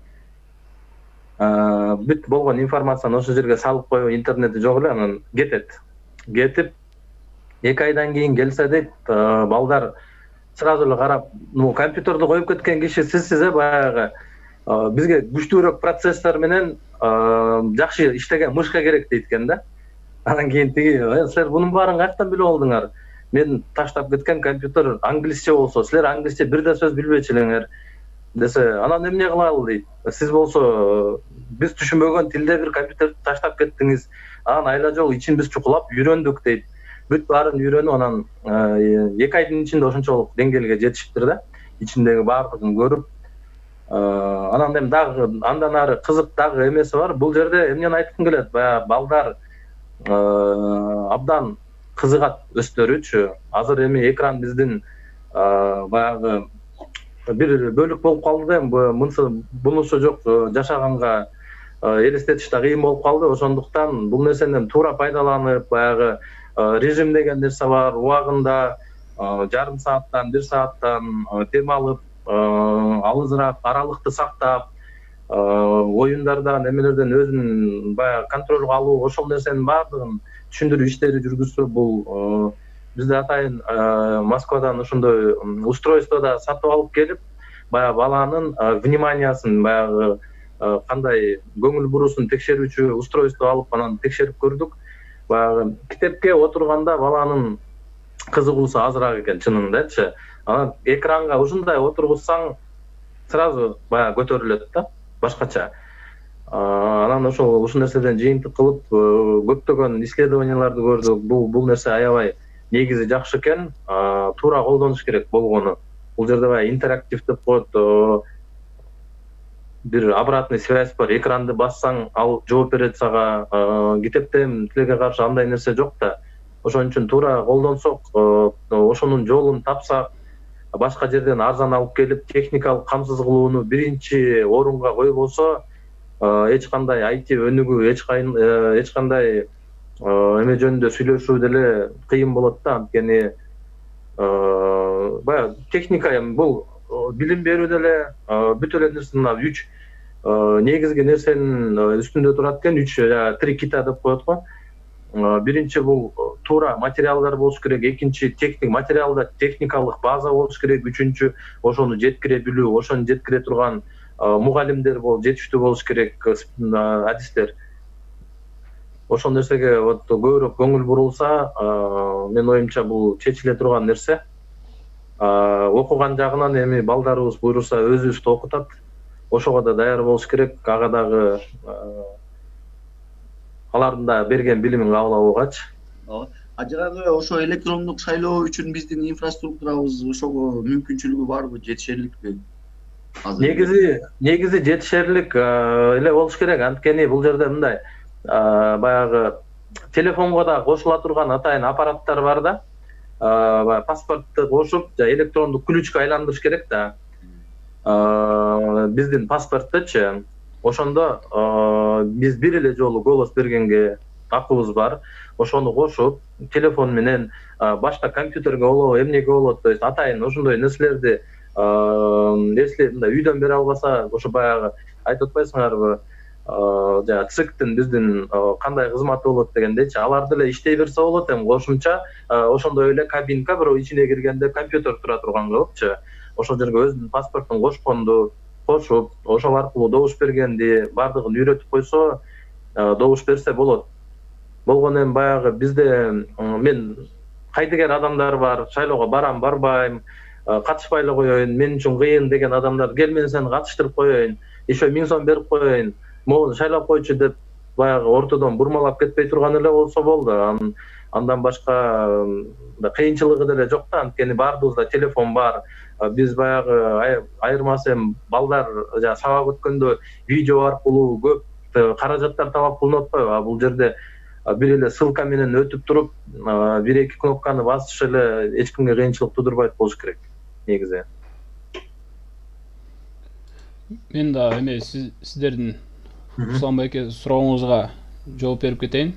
бүт болгон информацияны ошол жерге салып коюп, интернети жок эле, анан кетет. Кетип 2 айдан кийин келсе дейт, балдар сразу эле карап, компьютерди коюп кеткен киши сизсиз, баягы бизге күчтүүрөөк процессор менен жакшы иштеген мышка керек дейт экен да. Анан кийин тиги, силер бунун баарын каяктан билип алдыңар? Мен таштап кеткен компьютер англисче болсо, силер англисче бир да сөз билбечү элеңер десе, анан эмне кылалы дейт. Сиз болсо биз түшүнбөгөн тилде бир компьютерди таштап кеттиңиз, анан айла жол ичин биз чукулап үйрөндүк дейт. Бүт баарын үйрөнүп, анан 2 айдын ичинде ошончолук деңгээлге жетишиптир да, ичиндеги баардыгын көрүп. Анан эми дагы андан ары кызык дагы эмеси бар. Бул жерде эмнени айткым келет, баягы балдар абдан кызыгат өздөрүчү. Азыр эми экран биздин баягы бир бөлүк болуп калды да, бунусу жок, жашаганга элестетиш да кыйын болуп калды. Ошондуктан бул нерсени туура пайдаланып, баягы режим деген нерсе бар, убагында жарым сааттан, 1 сааттан дем алып, алызыраак аралыкты сактап, оюндардан, эмелерден өзүн баягы контролго алуу, ошол нерсенин баардыгын түшүндүрүү иштери жүргүзсө, бул бизде атайын Москвадан ошондой устройствода сатып алып келип, баягы баланын вниманиясын, баягы кандай көңүл буруусун текшерүүчү устройство алып, анан текшерип көрдүк. Баягы китепке отурганда баланын кызыгуусу азыраак экен чынындачы. Анан экранга ушундай отургузсаң, сразу баягы көтөрүлөт да, башкача. Анан ушул нерседен жыйынтык кылып көптөгөн исследованияларды көрдүк. Бул нерсе аябай негизи жакшы экен, туура колдонуш керек болгону. Бул жерде баягы интерактив деп коет, бир обратный связь бар. Экранды бассаң, ал жооп берет сага. Китепте тилге каршы андай нерсе жок да. Ошон үчүн туура колдонсок, ошонун жолун тапсак, башка жерден арзан алып келип, техникалык камсыз кылууну биринчи орунга койбосо, эч кандай IT өнүгүү, эч кандай эме жөнүндө сүйлөшүү деле кыйын болот да. Анткени баягы техника, эми бул билим берүү деле бүт эле нерсе, мына 3 негизги нерсенин үстүндө турат экен, 3 кита деп коет го. Биринчи бул туура материалдар болуш керек, экинчи материалда техникалык база болуш керек, үчүнчү ошону жеткире билүү, ошону жеткире турган мугалимдер жетиштүү болуш керек, адистер. Ошол нерсеге көбүрөөк көңүл бурулса, менин оюмча бул чечиле турган нерсе. Окуган жагынан эми балдарыбыз буйруса өзүбүздү окутат. Ошого да даяр болуш керек, ага дагы алардын да берген билимин кабыл алуугачы. Ажыгы ошо электрондук шайлоо үчүн биздин инфраструктурабыз ошого мүмкүнчүлүгү барбы, жетишерликпи азыр? Негизи жетишерлик эле болуш керек. Анткени бул жерде мындай баягы телефонго да кошула турган атайын аппараттар бар да. Баягы паспортты кошуп, электрондук ключка айландырыш керек да. Биздин паспорттучу ошондо биз бир эле жолу голос бергенге акыбыз бар. Ошону кошуп, телефон менен башка компьютерге болобу, эмнеге болот, то есть атайын ошондой нерселерди если мындай үйдөн бере албаса, ошо баягы айтып атпайсыңарбы, жана ЦИКтин биздин кандай кызматы болот дегендейчи, алар деле иштей берсе болот. Эми кошумча ошондой эле кабинка, бирок ичине киргенде компьютер тура турган кылыпчы, ошол жерге өзүнүн паспортун кошконду кошуп, ошол аркылуу добуш бергенди бардыгын үйрөтүп койсо, добуш берсе болот. Болгону эми баягы бизде мен кайдыгер адамдар бар, шайлоого барам, барбайм, катышпай эле коеюн, мен үчүн кыйын деген адамдар, кел мен сени катыштырып коеюн, еще 1000 сом берип коеюн, могу шайлап койчу деп баягы ортодон бурмалап кетпей турган эле болсо болду. Андан башка кыйынчылыгы деле жок да, анткени баарыбызда телефон бар. Биз баягы айырмасы эми балдар сабак өткөндө видео аркылуу көп каражаттар талап кылынып атпайбы? Бул жерде бир эле ссылка менен өтүп туруп, бир эки кнопканы басыш эле эч кимге кыйынчылык тудурбайт болуш керек негизи. Мен да эме сиздердин Руслан байке сурооңузга жооп берип кетейин.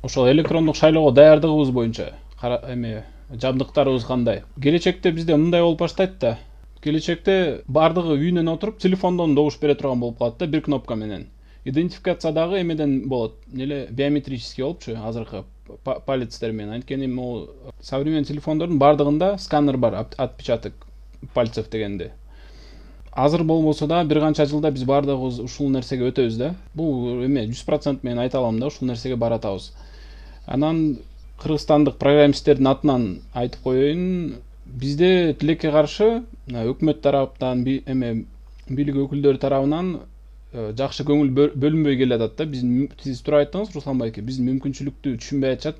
Ошол электрондук шайлоого даярдыгыбыз боюнча эме жабдыктарыбыз кандай? Келечекте бизде мындай болуп баштайт да. Келечекте бардыгы үйүнөн отуруп телефондон добуш бере турган болуп калат да, бир кнопка менен. Идентификация дагы эмеден болот, биометрический болупчу, азыркы палецтер менен. Анткени могу современный телефондордун бардыгында сканер бар, отпечаток пальцев дегенде. Азыр болбосо да бир канча жылда биз бардыгыбыз ушул нерсеге өтөбүз да. Бул эме 100% менен айта алам да, ушул нерсеге баратабыз. Анан кыргызстандык программисттердин атынан айтып коеюн, бизде тилекке каршы өкмөт тараптан, бийлик өкүлдөрү тарабынан жакшы көңүл бөлүнбөй келатат да. Сиз туура айттыңыз, Руслан байке, биздин мүмкүнчүлүктү түшүнбөй атышат,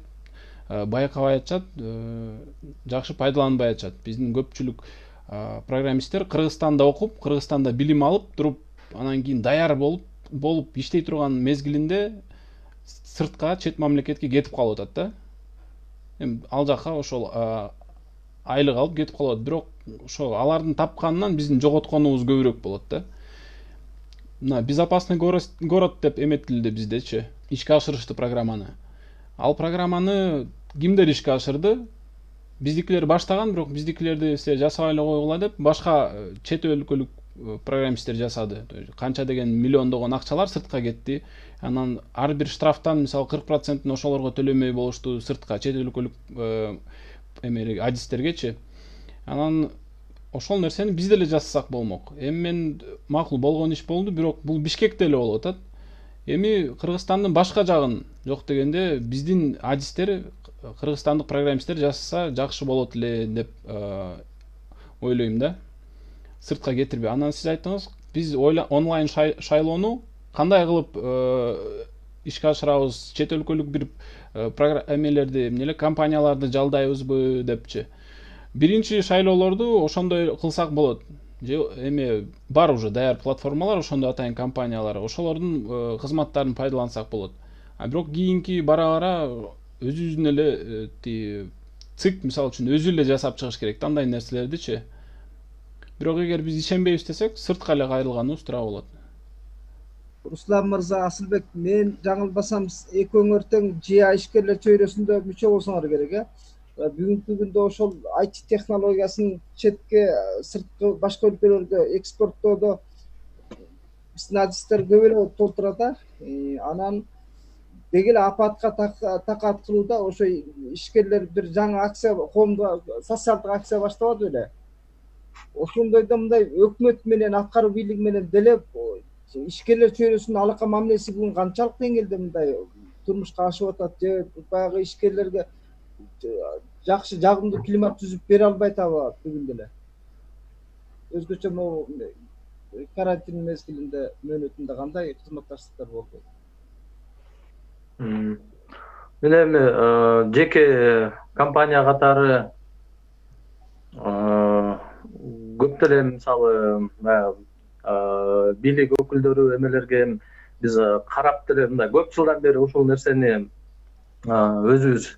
байкабай атышат, жакшы пайдаланбай атышат. Биздин көпчүлүк программисттер Кыргызстанда окуп, Кыргызстанда билим алып туруп, анан кийин даяр болуп иштей турган мезгилинде сыртка, чет мамлекетке кетип калып атат да. Эми ал жака ошол айлык алып кетип калат, бирок ошо алардын тапканынан биздин жоготконубуз көбүрөөк болот да. Мына безопасный город деп эметилди биздечи, ишке ашырышты программаны. Ал программаны кимдер ишке ашырды? Биздикилер баштаган, бирок биздикилерди силер жасабай эле койгула деп башка чет өлкөлүк программисттер жасады. Канча деген миллиондогон акчалар сыртка кетти. Анан ар бир штрафтан мисалы 40%-ын ошолорго төлөмөй болушту, сыртка чет өлкөлүк адистергечи. Анан ошол нерсени биз деле жасасак болмок. Эми мен макул болгон иш болду, бирок бул Бишкекте эле болуп атат. Эми Кыргызстандын башка жагын жок дегенде биздин адистер, кыргызстандык программисттер жасаса жакшы болот эле деп ойлойм да. Сыртка кетирбей. Анан сиз айттыңыз, биз онлайн шайлоону кандай кылып ишке ашырабыз, чет өлкөлүк бир компанияларды жалдайбызбы депчи. Биринчи шайлоолорду ошондой кылсак болот. Эме бар уже даяр платформалар, ошондой атайын компаниялар, ошолордун кызматтарын пайдалансак болот. Бирок кийинки бара өзүбүздүн эле ЦИК мисалы үчүн өзү эле жасап чыгыш керек андай нерселердичи. Бирок эгер биз ишенбейбиз десек, сыртка эле кайрылганыбыз туура болот. Руслан мырза, Асылбек, мен жаңылбасам экөөңөр тең ЖИА ишкерлер чөйрөсүндө мүчө болсоңор керек, э? Бүгүнкү күндө ошол IT технологиясын четке, сырткы башка өлкөлөргө экспорттоодо биздин адистер көп эле толтурат. Анан деги эле апатка такат кылууда ошо ишкерлер бир жаңы акция, коомдук социалдык акция баштабады беле. Ошондойдо мындай өкмөт менен, аткаруу бийлиги менен деле ишкерлер чөйрөсүнүн алака мамилеси бүгүн канчалык деңгээлде мындай турмушка ашып атат, же баягы ишкерлерге жакшы жагымдуу климат түзүп бере албай атабы бүгүн деле? Өзгөчө могу карантин мезгилинде мөөнөтүндө кандай кызматташтыктар болду? Мен эми жеке компания катары көп деле мисалы бийлик өкүлдөрү эмелерге биз карап деле мындай көп жылдан бери ушул нерсени өзүбүз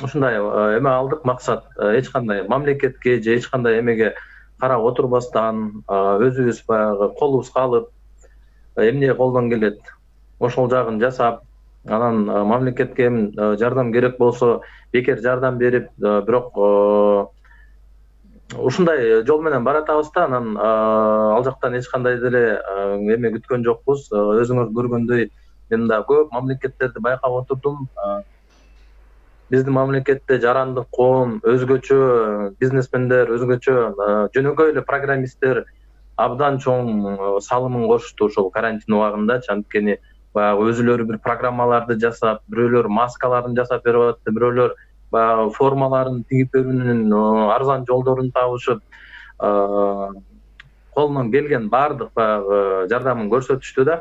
ушундай эме алдык максат эч кандай мамлекетке же эч кандай эмеге карап отурбастан өзүбүз баягы колубузга алып эмне колдон келет ошол жагын жасап анан мамлекетке жардам керек болсо бекер жардам берип бирок ушундай жол менен баратабыз да анан ал жактан эч кандай деле эме күткөн жокпуз. Өзүңөр көргөндөй мен да көп мамлекеттерди байкап отурдум. Биздин мамлекетте жарандык коом, өзгөчө бизнесмендер, өзгөчө жөнөкөй эле программисттер абдан чоң салымын кошушту ошол карантин убагындачы. Анткени баягы өзүлөрү бир программаларды жасап, бирөөлөр маскаларын жасап берип атты, бирөөлөр баягы формаларын тигип берүүнүн арзан жолдорун табышып, колунан келген баардык баягы жардамын көрсөтүштү да.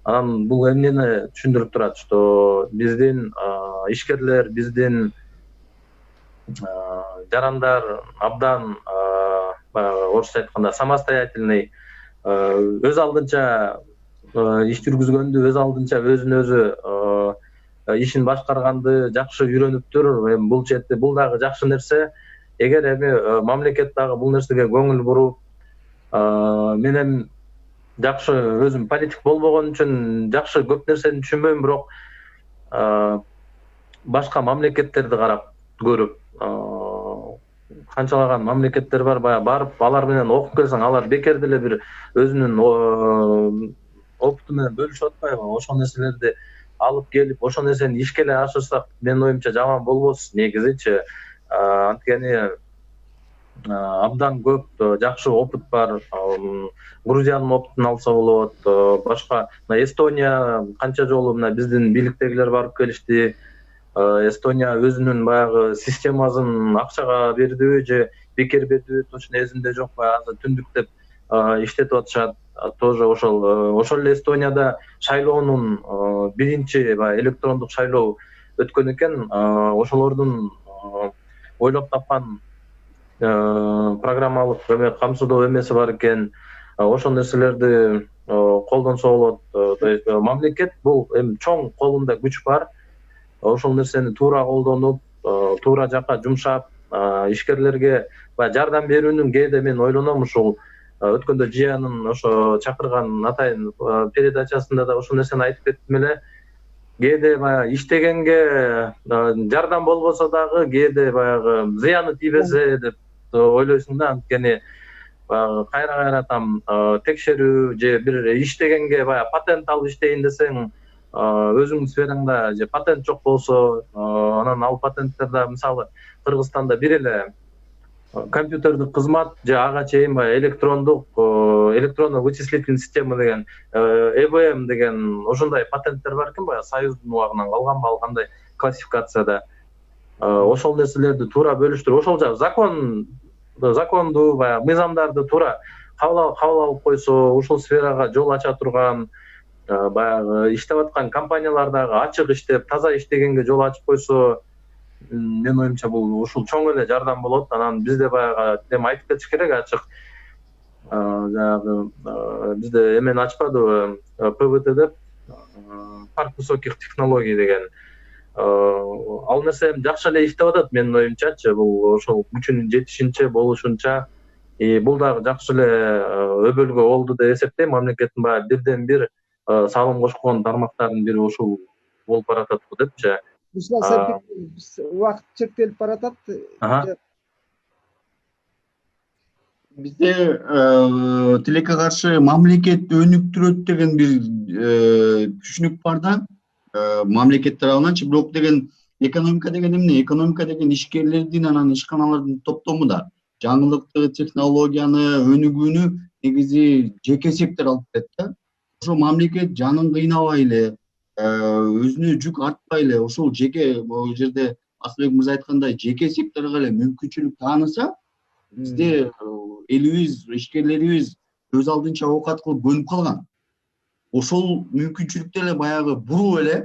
Анан бул эмнени түшүндүрүп турат, что биздин ишкерлер, биздин жарандар абдан баягы орусча айтканда самостоятельный, өз алдынча иш жүргүзгөндү, өз алдынча өзүн өзү ишин башкарганды жакшы үйрөнүптүр. Эми бул чети бул дагы жакшы нерсе. Эгер эми мамлекет дагы бул нерсеге көңүл буруп, мен эми жакшы өзүм политик болбогон үчүн жакшы көп нерсени түшүнбөйм, бирок башка мамлекеттерди карап көрүп, канчалаган мамлекеттер бар, баягы барып алар менен окуп келсең, алар бекер деле бир өзүнүн опыту менен бөлүшүп атпайбы? Ошол нерселерди алып келип, ошол нерсени ишке эле ашырсак, менин оюмча жаман болбос негизичи. Анткени абдан көп жакшы опыт бар. Грузиянын опытын алса болот. Башка Эстония канча жолу мына биздин бийликтегилер барып келишти. Эстония өзүнүн баягы системасын акчага бердиби же бекер бердиби точно эсимде жок. Баягы түндүктеп иштетип атышат. Тоже ошол эле Эстонияда шайлоонун биринчи электрондук шайлоо өткөн экен. Ошолордун ойлоп тапкан программалык эме камсыздоо эмеси бар экен. Ошол нерселерди колдонсо болот. То есть мамлекет бул эми чоң колунда күч бар. Ошол нерсени туура колдонуп, туура жакка жумшап, ишкерлерге жардам берүүнүн кээде мен ойлоном ушул өткөндө Жиянын ошо чакырган атайын передачасында да ошол нерсени айтып кеттим эле. Кээде баягы иштегенге жардам болбосо дагы кээде баягы зыяны тийбесе деп ойлойсуң да. Анткени кайра там текшерүү же бир иштегенге баягы патент алып иштейин десең, өзүңдүн сфераңда же патент жок болсо, анан ал патенттерде мисалы Кыргызстанда бир эле компьютердик кызмат же ага чейин электронно вычислительный система деген ЭВМ деген ошондой патенттер бар экен, баягы Союздун убагынан калганбы, ал кандай классификацияда. Ошол нерселерди туура бөлүштүрүп, ошол законду баягы мыйзамдарды туура кабыл алып койсо, ушул сферага жол ача турган баягы иштеп аткан компаниялар дагы ачык иштеп, таза иштегенге жол ачып койсо, менин оюмча бул ушул чоң эле жардам болот. Анан бизде баягы эми айтып кетиш керек ачык. Жанагы бизде эмени ачпадыбы, ПВТ деп, парк высоких технологий деген. Ал нерсе жакшы эле иштеп атат менин оюмчачы. Бул ошол күчүнүн жетишинче болушунча, бул дагы жакшы эле өбөлгө болду деп эсептейм. Мамлекеттин баягы бирден бир салым кошкон тармактардын бири ушул болуп баратат депчи. Руслан, убакыт чектелип баратат. Бизде тилекке каршы мамлекет өнүктүрөт деген бир түшүнүк бар да. Мамлекет тарабынан бирок деген экономика деген эмне? Экономика деген ишкерлердин, анан ишканалардын топтому да. Жаңылыкты, технологияны, өнүгүүнү негизи жеке сектор алып келет да. Ошо мамлекет жанын кыйнабай эле, өзүнө жүк артпай эле, ошол жеке бул жерде Асылбек мырза айткандай жеке секторго эле мүмкүнчүлүк тааныса, бизде элибиз, ишкерлерибиз өз алдынча оокат кылып көнүп калган. ошол мүмкүнчүлүктү эле баягы буруп эле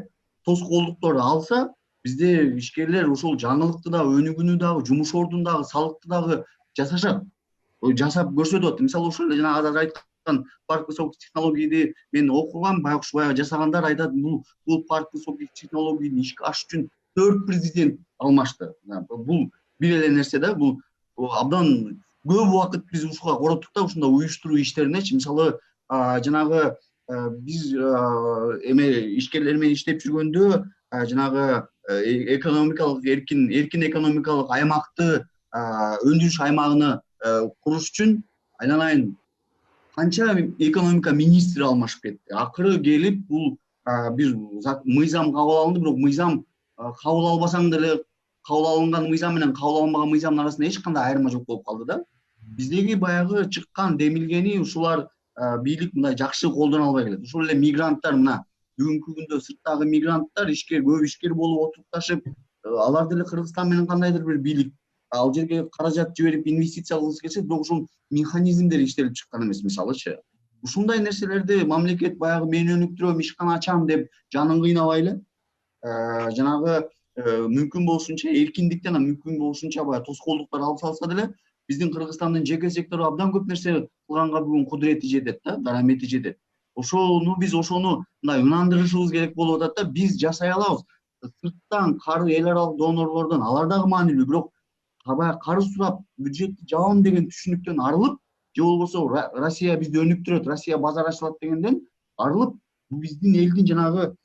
тоскоолдуктарды алса, бизде ишкерлер ошол жаңылыкты дагы, өнүгүүнү дагы, жумуш ордун дагы, салыкты дагы жасашат. Жасап көрсөтөт. Мисалы ошол эле жанагы азыр айткан парк высоких технологийди мен окугам, байкуш баягы жасагандар айтат, бул парк высоких технологийди ишке ашыш үчүн 4 президент алмашты. Бул бир эле нерсе да, бул абдан көп убакыт биз ушуга короттук да, ушундай уюштуруу иштеринечи. Мисалы жанагы биз эме ишкерлер менен иштеп жүргөндө жанагы экономикалык эркин экономикалык аймакты өндүрүш аймагыны куруш үчүн айналайын канча экономика министри алмашып кетти. Акыры келип бул бир мыйзам кабыл алынды, бирок мыйзам кабыл албасаң деле кабыл алынган мыйзам менен кабыл алынбаган мыйзамдын арасында эч кандай айырма жок болуп калды да. Биздеги баягы чыккан демилгени ушулар бийлик мындай жакшы колдоно албай келет. Ошол эле мигранттар, мына бүгүнкү күндө сырттагы мигранттар көп ишкер болуп отурукташып, алар деле Кыргызстан менен кандайдыр бир бийлик ал жерге каражат жиберип инвестиция кылгысы келсе, бирок ошол механизмдер иштелип чыккан эмес. Мисалычы ушундай нерселерди мамлекет баягы мен өнүктүрөм, ишкана ачам деп жанын кыйнабай эле жанагы мүмкүн болушунча эркиндиктен мүмкүн болушунча баягы тоскоолдуктар алып салса деле, биздин Кыргызстандын жеке сектору абдан көп нерсе кылганга бүгүн кудурети жетет да, дарамети жетет. Ошону мындай ынандырышыбыз керек болуп атат да, биз жасай алабыз. Сырттан карыз, эл аралык донорлордон алар дагы маанилүү, бирок баягы карыз сурап бюджетти жабам деген түшүнүктөн арылып, же болбосо Россия бизди өнүктүрөт, Россия базар ачылат дегенден арылып, бул биздин элдин жанагы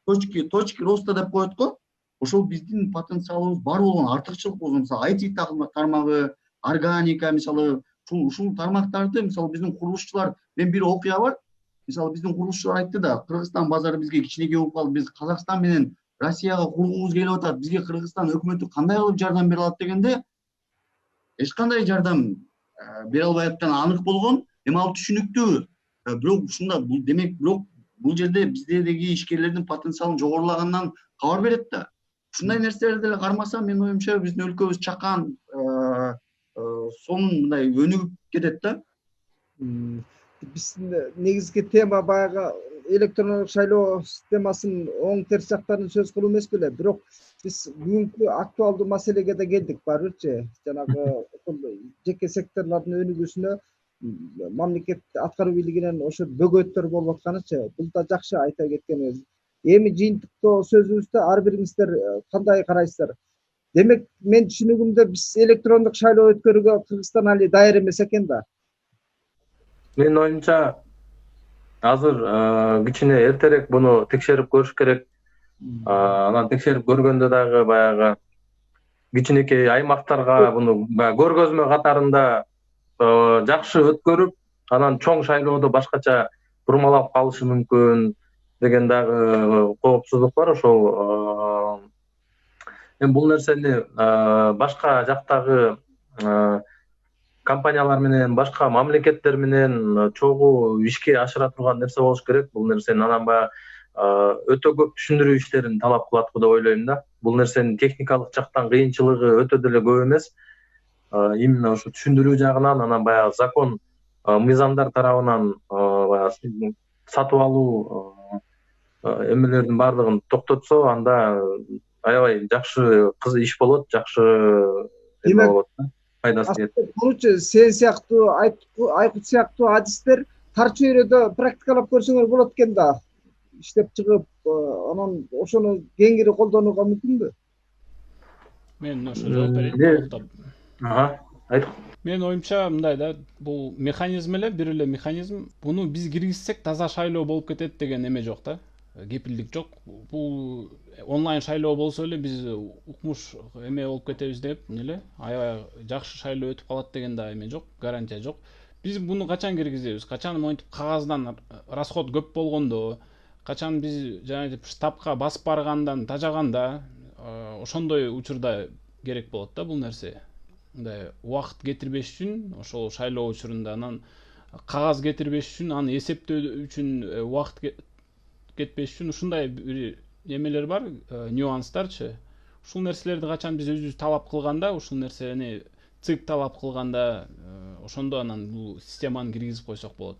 точки роста деп коет го, ошол биздин потенциалыбыз бар болгон артыкчылык, мисалы IT тармагы, органика, мисалы ушул тармактарды, мисалы биздин курулушчулар, мен бир окуя бар, мисалы биздин курулушчулар айтты да, Кыргызстан базары бизге кичинекей болуп калды, биз Казакстан менен Россияга кургубуз келип атат, бизге Кыргызстан өкмөтү кандай кылып жардам бере алат дегенде, эч кандай жардам бере албай атканы анык болгон. Эми ал түшүнүктүү, бирок ушунда бул демек, бирок бул жерде биздеги ишкерлердин потенциалын жогорулагандан кабар берет да. Ушундай нерселерди деле кармаса, менин оюмча биздин өлкөбүз чакан сонун мындай өнүгүп кетет да. Биздин негизги тема баягы электрондук шайлоо системасынын оң терс жактарын сөз кылуу эмес беле, бирок биз бүгүнкү актуалдуу маселеге да келдик барбырчы. Жанагы жеке секторлордун өнүгүүсүнө мамлекет аткаруу бийлигинен ошо бөгөттөр болуп атканычы, бул да жакшы айта кеткенибиз. Эми жыйынтыктоо сөзүбүздө ар бириңиздер кандай карайсыздар? Демек, мен түшүнүгүмдө биз электрондук шайлоо өткөрүүгө Кыргызстан али даяр эмес экен да. Менин оюмча азыр кичине эртерээк буну текшерип көрүш керек. Анан текшерип көргөндө дагы баягы кичинекей аймактарга буну көргөзмө катарында жакшы өткөрүп, анан чоң шайлоодо башкача бурмалап калышы мүмкүн деген дагы коопсуздук бар. Ошол эми бул нерсени башка жактагы компаниялар менен, башка мамлекеттер менен чогуу ишке ашыра турган нерсе болуш керек. Бул нерсени анан баягы өтө көп түшүндүрүү иштерин талап кылат деп ойлойм да. Бул нерсенин техникалык жактан кыйынчылыгы өтө деле көп эмес. Именно ошо түшүндүрүү жагынан, анан баягы закон мыйзамдар тарабынан баягы сатып алуу эмелердин баардыгын токтотсо, анда аябай жакшы иш болот, жакшы эме болот да, пайдасы тиет. Короче, сен сыяктуу, Айкут сыяктуу адистер тар чөйрөдө практикалап көрсөңөр болот экен да. Иштеп чыгып, анан ошону кеңири колдонууга мүмкүнбү? Мен ошо жооп берейин. Айт. Менин оюмча мындай да, бул механизм эле, бир эле механизм. Буну биз киргизсек таза шайлоо болуп кетет деген эме жок да. Кепилдик жок. Бул онлайн шайлоо болсо эле биз укмуш эме болуп кетебиз деп, эле аябай жакшы шайлоо өтүп калат деген да эме жок, гарантия жок. Биз буну качан киргизебиз? Качан монтип кагаздан расход көп болгондо, качан биз жанагы штабка басып баргандан тажаганда, ошондой учурда керек болот да бул нерсе. Мындай убакыт кетирбеш үчүн, ошол шайлоо учурунда анан кагаз кетирбеш үчүн, аны эсептөө үчүн убакыт кетпеш үчүн ушундай бир эмелер бар, нюанстарчы. Ушул нерселерди качан биз өзүбүз талап кылганда, ушул нерсени ЦИК талап кылганда, ошондо анан бул системаны киргизип койсок болот.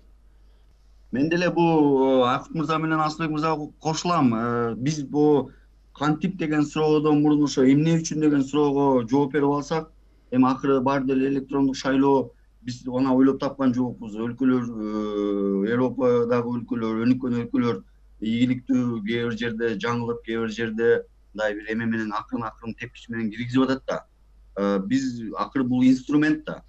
Мен деле бул Акыт мырза менен Асылбек мырзага кошулам. Биз бул кантип деген суроодон мурун ошо эмне үчүн деген суроого жооп берип алсак, эми акыры баары деле электрондук шайлоо биз аны ойлоп тапкан жокпуз. Өлкөлөр, Европадагы өлкөлөр, өнүккөн өлкөлөр ийгиликтүү кээ бир жерде жаңылып, кээ бир жерде мындай бир эме менен акырын тепкич менен киргизип атат да. Биз акыры бул инструмент да.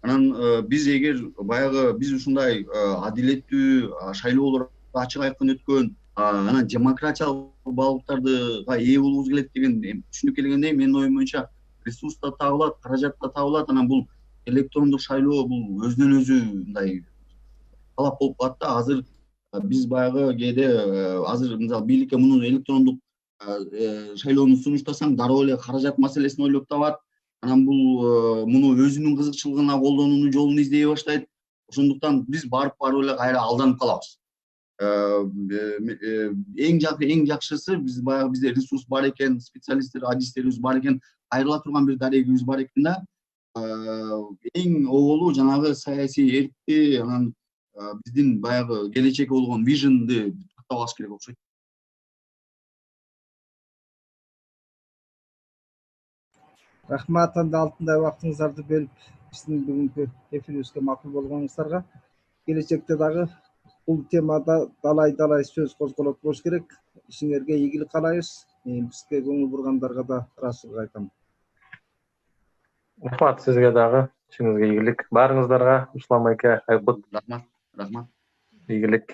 Анан биз эгер баягы биз ушундай адилеттүү шайлоолор ачык айкын өткөн, анан демократиялык баалуулуктарга ээ болгубуз келет деген түшүнүккө келгенде менин оюм боюнча ресурс да табылат, каражат да табылат. Анан бул электрондук шайлоо бул өзүнөн өзү мындай талап болуп калат да. Азыр биз баягы кээде азыр мисалы бийликке муну электрондук шайлоону сунуштасаң дароо эле каражат маселесин ойлоп табат. Анан бул муну өзүнүн кызыкчылыгына колдонуунун жолун издей баштайт. Ошондуктан биз барып эле кайра алданып калабыз. Эң жакшысы биз баягы бизде ресурс бар экен, специалисттер, адистерибиз бар экен, кайрыла турган бир дарегибиз бар экен да. Эң оболу жанагы саясий эркти, анан биздин баягы келечекке болгон вижнды тактап алыш керек окшойт. Рахмат, анда алтындай убактыңыздарды бөлүп биздин бүгүнкү эфирибизге макул болгонуңуздарга. Келечекте дагы бул темада далай сөз козголот болуш керек. Ишиңерге ийгилик каалайбыз. Бизге көңүл бургандарга да ыраазычылык айтам. Рахмат сизге дагы. Ишиңизге ийгилик. Баарыңыздарга Ислам айке, Айкут Рахмат. ийгилик.